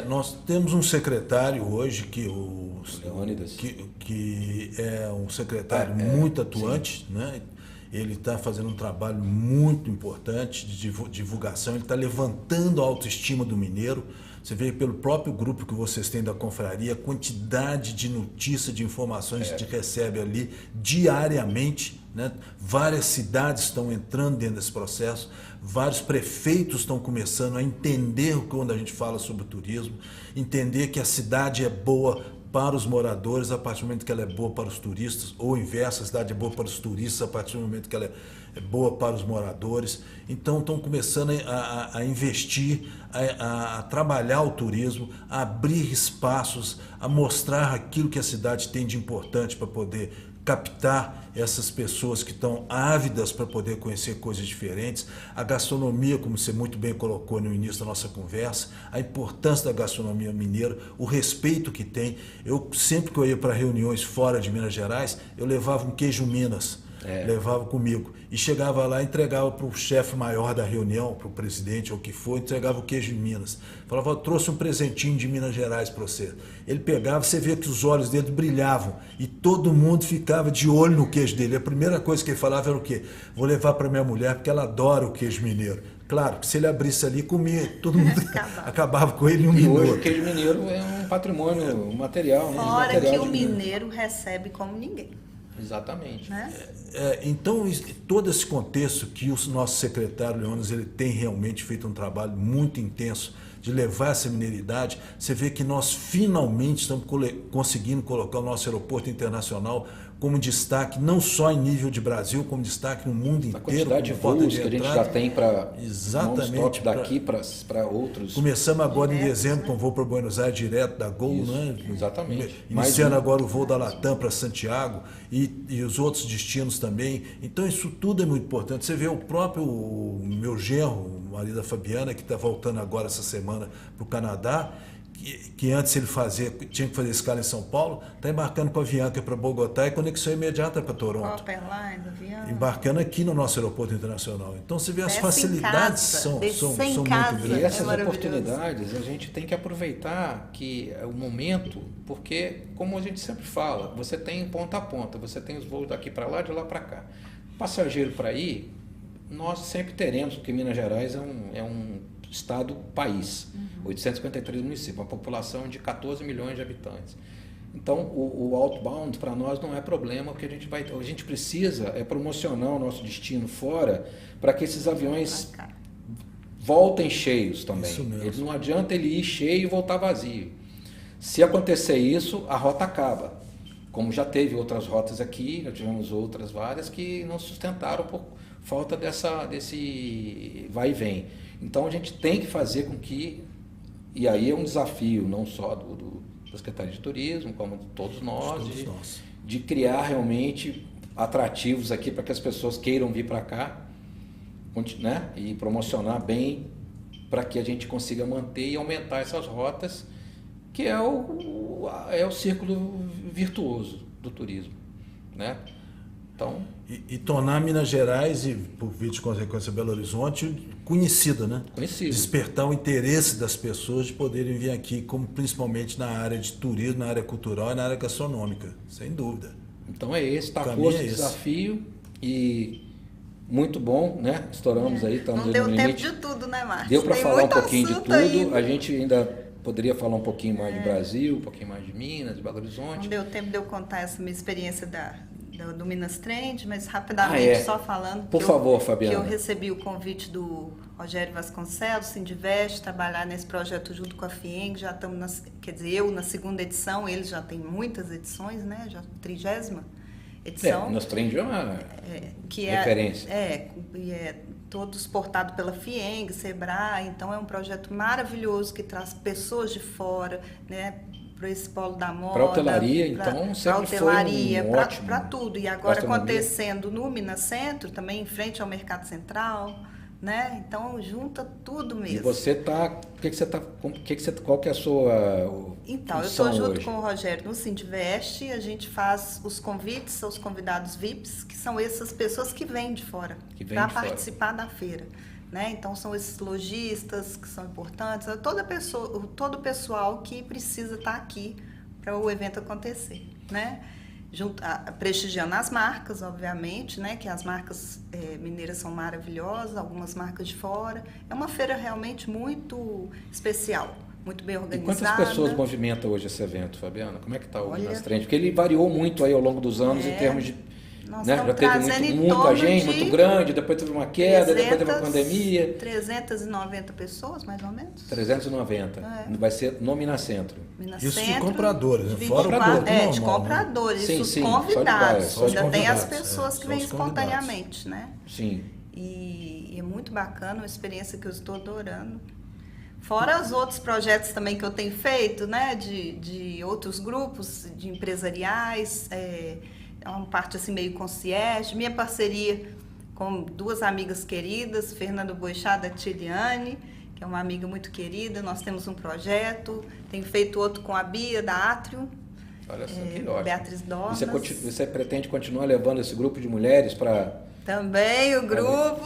Nós temos um secretário hoje que é um secretário muito atuante, né? ele está fazendo um trabalho muito importante de divulgação, ele está levantando a autoestima do mineiro. Você vê pelo próprio grupo que vocês têm da confraria, a quantidade de notícias, de informações que a gente recebe ali diariamente, né? Várias cidades estão entrando dentro desse processo, vários prefeitos estão começando a entender quando a gente fala sobre o turismo, entender que a cidade é boa para os moradores a partir do momento que ela é boa para os turistas, ou o inverso, a cidade é boa para os turistas a partir do momento que ela é boa para os moradores. Então estão começando a investir, a trabalhar o turismo, a abrir espaços, a mostrar aquilo que a cidade tem de importante para poder captar essas pessoas que estão ávidas para poder conhecer coisas diferentes. A gastronomia, como você muito bem colocou no início da nossa conversa, a importância da gastronomia mineira, o respeito que tem. Eu sempre que eu ia para reuniões fora de Minas Gerais, eu levava um queijo Minas, levava comigo. E chegava lá e entregava para o chefe maior da reunião, para o presidente ou o que for, entregava o queijo de Minas. Falava, eu trouxe um presentinho de Minas Gerais para você. Ele pegava, você via que os olhos dele brilhavam e todo mundo ficava de olho no queijo dele. A primeira coisa que ele falava era o quê? Vou levar para minha mulher porque ela adora o queijo mineiro. Claro, que se ele abrisse ali, comia, todo mundo acabava com ele em um minuto. Hoje o queijo mineiro é um patrimônio material. Fora que o mineiro recebe como ninguém. Exatamente. Né? Então, todo esse contexto que o nosso secretário Leônidas, ele tem realmente feito um trabalho muito intenso de levar essa mineiridade. Você vê que nós finalmente estamos conseguindo colocar o nosso aeroporto internacional como destaque, não só em nível de Brasil, como destaque no mundo inteiro. A quantidade de voos que a gente já tem para exatamente daqui para outros. Começamos agora em dezembro com o voo para Buenos Aires direto da Gol, né? Exatamente. Iniciando agora o voo da Latam para Santiago e os outros destinos também. Então isso tudo é muito importante. Você vê o meu genro, o marido da Fabiana, que está voltando agora essa semana para o Canadá, que antes ele tinha que fazer escala em São Paulo, está embarcando com a Avianca para Bogotá e conexão imediata para Toronto. Embarcando aqui no nosso aeroporto internacional. Então você vê as facilidades são muito grandes. E essas oportunidades a gente tem que aproveitar que é o momento, porque como a gente sempre fala, você tem ponta a ponta, você tem os voos daqui para lá, de lá para cá. Passageiro para ir, nós sempre teremos, porque Minas Gerais é um estado-país, 853 municípios, uma população de 14 milhões de habitantes. Então, o outbound para nós não é problema, porque a gente precisa promocionar o nosso destino fora para que esses aviões voltem cheios também. Não adianta ele ir cheio e voltar vazio. Se acontecer isso, a rota acaba. Como já teve outras rotas aqui, já tivemos outras várias que não sustentaram por falta desse vai e vem. Então a gente tem que fazer com que, e aí é um desafio não só da Secretaria de Turismo, como de todos nós, de criar realmente atrativos aqui para que as pessoas queiram vir para cá, né? E promocionar bem para que a gente consiga manter e aumentar essas rotas, que é o círculo virtuoso do turismo, né? Então, e tornar Minas Gerais, e por via de consequência Belo Horizonte, conhecida, né? Conhecido. Despertar o interesse das pessoas de poderem vir aqui, como principalmente na área de turismo, na área cultural e na área gastronômica, sem dúvida. Então está posto o desafio e muito bom, né? Estouramos aí, estamos no limite. Não deu tempo de tudo, né, Márcio? Deu para falar um pouquinho de tudo, ainda. A gente ainda poderia falar um pouquinho mais de Brasil, um pouquinho mais de Minas, de Belo Horizonte. Não deu tempo de eu contar essa minha experiência do Minas Trend, mas rapidamente só falando. Por favor, Fabiana. Que eu recebi o convite do Rogério Vasconcelos, Sindivest, trabalhar nesse projeto junto com a FIENG. Já estamos, eu na segunda edição, eles já têm muitas edições, né? Já 30ª edição. Minas Trend é uma referência. E é todo exportado pela FIENG, Sebrae, então é um projeto maravilhoso que traz pessoas de fora, né? Para esse polo da moda. Para a hotelaria, então, sempre hotelaria, foi ótimo. Para tudo. E agora acontecendo no Minas Centro, também em frente ao Mercado Central, né? Então, junta tudo mesmo. E você qual que é a sua Então, eu estou junto com o Rogério no Sindivest, a gente faz os convites aos convidados VIPs, que são essas pessoas que vêm de fora, para participar da feira. Né? Então, são esses lojistas que são importantes, todo o pessoal que precisa estar aqui para o evento acontecer. Né? prestigiando as marcas, obviamente, né? Que as marcas mineiras são maravilhosas, algumas marcas de fora. É uma feira realmente muito especial, muito bem organizada. E quantas pessoas movimentam hoje esse evento, Fabiana? Como é que está o Minas Trend? Porque ele variou muito aí ao longo dos anos em termos de... Né? Já teve muita gente, muito grande, depois teve uma queda, depois teve uma pandemia. 390 pessoas, mais ou menos. 390. Vai ser no Minacentro. Isso de compradores, né? Fora de compradores, sim, os convidados. Ainda tem as pessoas que vêm espontaneamente, né? Sim. E é muito bacana, uma experiência que eu estou adorando. Fora os outros projetos também que eu tenho feito, né? De outros grupos, de empresariais, é uma parte assim meio concierge, minha parceria com duas amigas queridas, Fernanda Boixá e Tiliane, que é uma amiga muito querida, nós temos um projeto, tenho feito outro com a Bia, da Átrio, olha só, que ótimo. Beatriz Dornas. Você pretende continuar levando esse grupo de mulheres para... Também o grupo,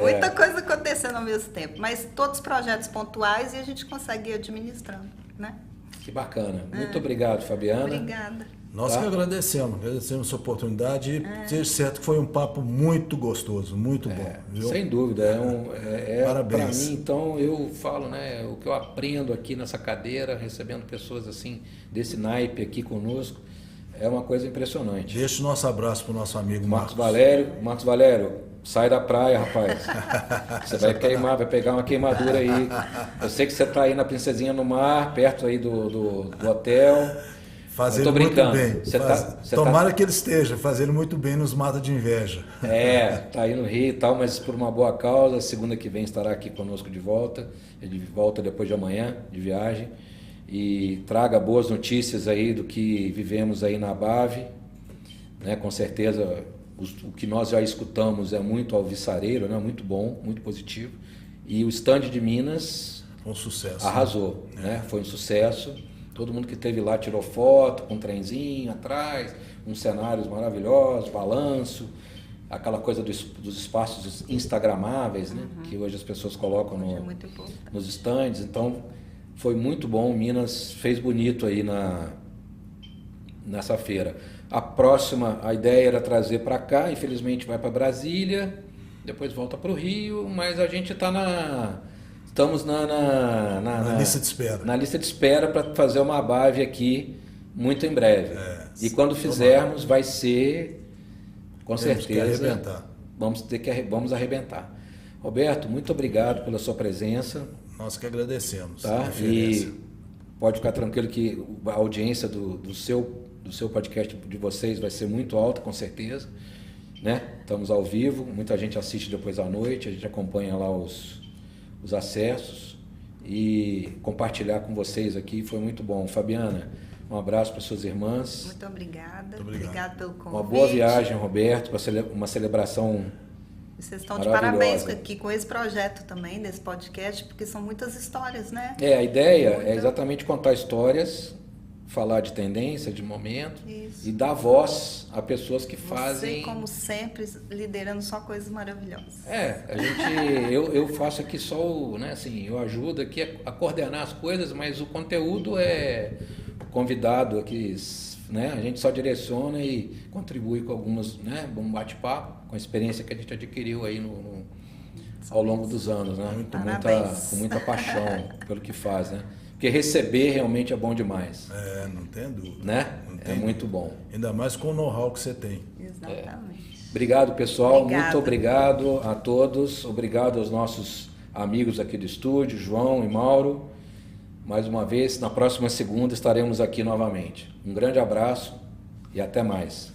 muita coisa acontecendo ao mesmo tempo, mas todos projetos pontuais e a gente consegue ir administrando, né? Que bacana. Muito obrigado, Fabiana. Obrigada. Nós que agradecemos essa oportunidade e seja certo que foi um papo muito gostoso, muito bom. Viu? Sem dúvida, Parabéns. Para mim, então, eu falo, né, o que eu aprendo aqui nessa cadeira, recebendo pessoas assim, desse naipe aqui conosco, é uma coisa impressionante. Deixa o nosso abraço para o nosso amigo Marcos. Marcos Valério, sai da praia, rapaz. Você vai queimar, vai pegar uma queimadura aí. Eu sei que você está aí na Princesinha no Mar, perto aí do hotel. Fazendo muito bem. Tomara que ele esteja fazendo muito bem, nos mata de inveja. Tá aí no Rio e tal, mas por uma boa causa. Segunda que vem estará aqui conosco de volta. Ele volta depois de amanhã, de viagem. E traga boas notícias aí do que vivemos aí na Bave. Né? Com certeza, o que nós já escutamos é muito alvissareiro, né? Muito bom, muito positivo. E o stand de Minas... Um sucesso. Arrasou, né? Foi um sucesso. Todo mundo que esteve lá tirou foto com um trenzinho atrás, uns cenários maravilhosos, balanço, aquela coisa dos espaços instagramáveis, né? Que hoje as pessoas colocam nos stands. Então, foi muito bom. Minas fez bonito aí nessa feira. A ideia era trazer para cá, infelizmente vai para Brasília, depois volta para o Rio, mas a gente estamos na lista de espera. Na lista de espera para fazer uma Bave aqui muito em breve. E quando fizermos, vai ser, com certeza, vamos arrebentar. Roberto, muito obrigado pela sua presença. Nós que agradecemos. Tá? E pode ficar tranquilo que a audiência do seu podcast de vocês vai ser muito alta, com certeza. Né? Estamos ao vivo, muita gente assiste depois à noite, a gente acompanha lá os acessos e compartilhar com vocês aqui foi muito bom. Fabiana, um abraço para suas irmãs. Muito obrigada. Obrigado pelo convite. Uma boa viagem, Roberto, uma celebração. Vocês estão de parabéns aqui com esse projeto também, nesse podcast, porque são muitas histórias, né? A ideia é exatamente contar histórias, falar de tendência, de momento. Isso. E dar voz a pessoas que fazem... Você, como sempre, liderando só coisas maravilhosas. Eu faço aqui só eu ajudo aqui a coordenar as coisas, mas o conteúdo é convidado aqui, né? A gente só direciona e contribui com algumas, né? Um bate-papo, com a experiência que a gente adquiriu aí ao longo dos anos, né? Com muita paixão pelo que faz, né? Porque receber realmente é bom demais. Não tem dúvida. Né? Muito bom. Ainda mais com o know-how que você tem. Exatamente. Obrigado, pessoal. Muito obrigado a todos. Obrigado aos nossos amigos aqui do estúdio, João e Mauro. Mais uma vez, na próxima segunda estaremos aqui novamente. Um grande abraço e até mais.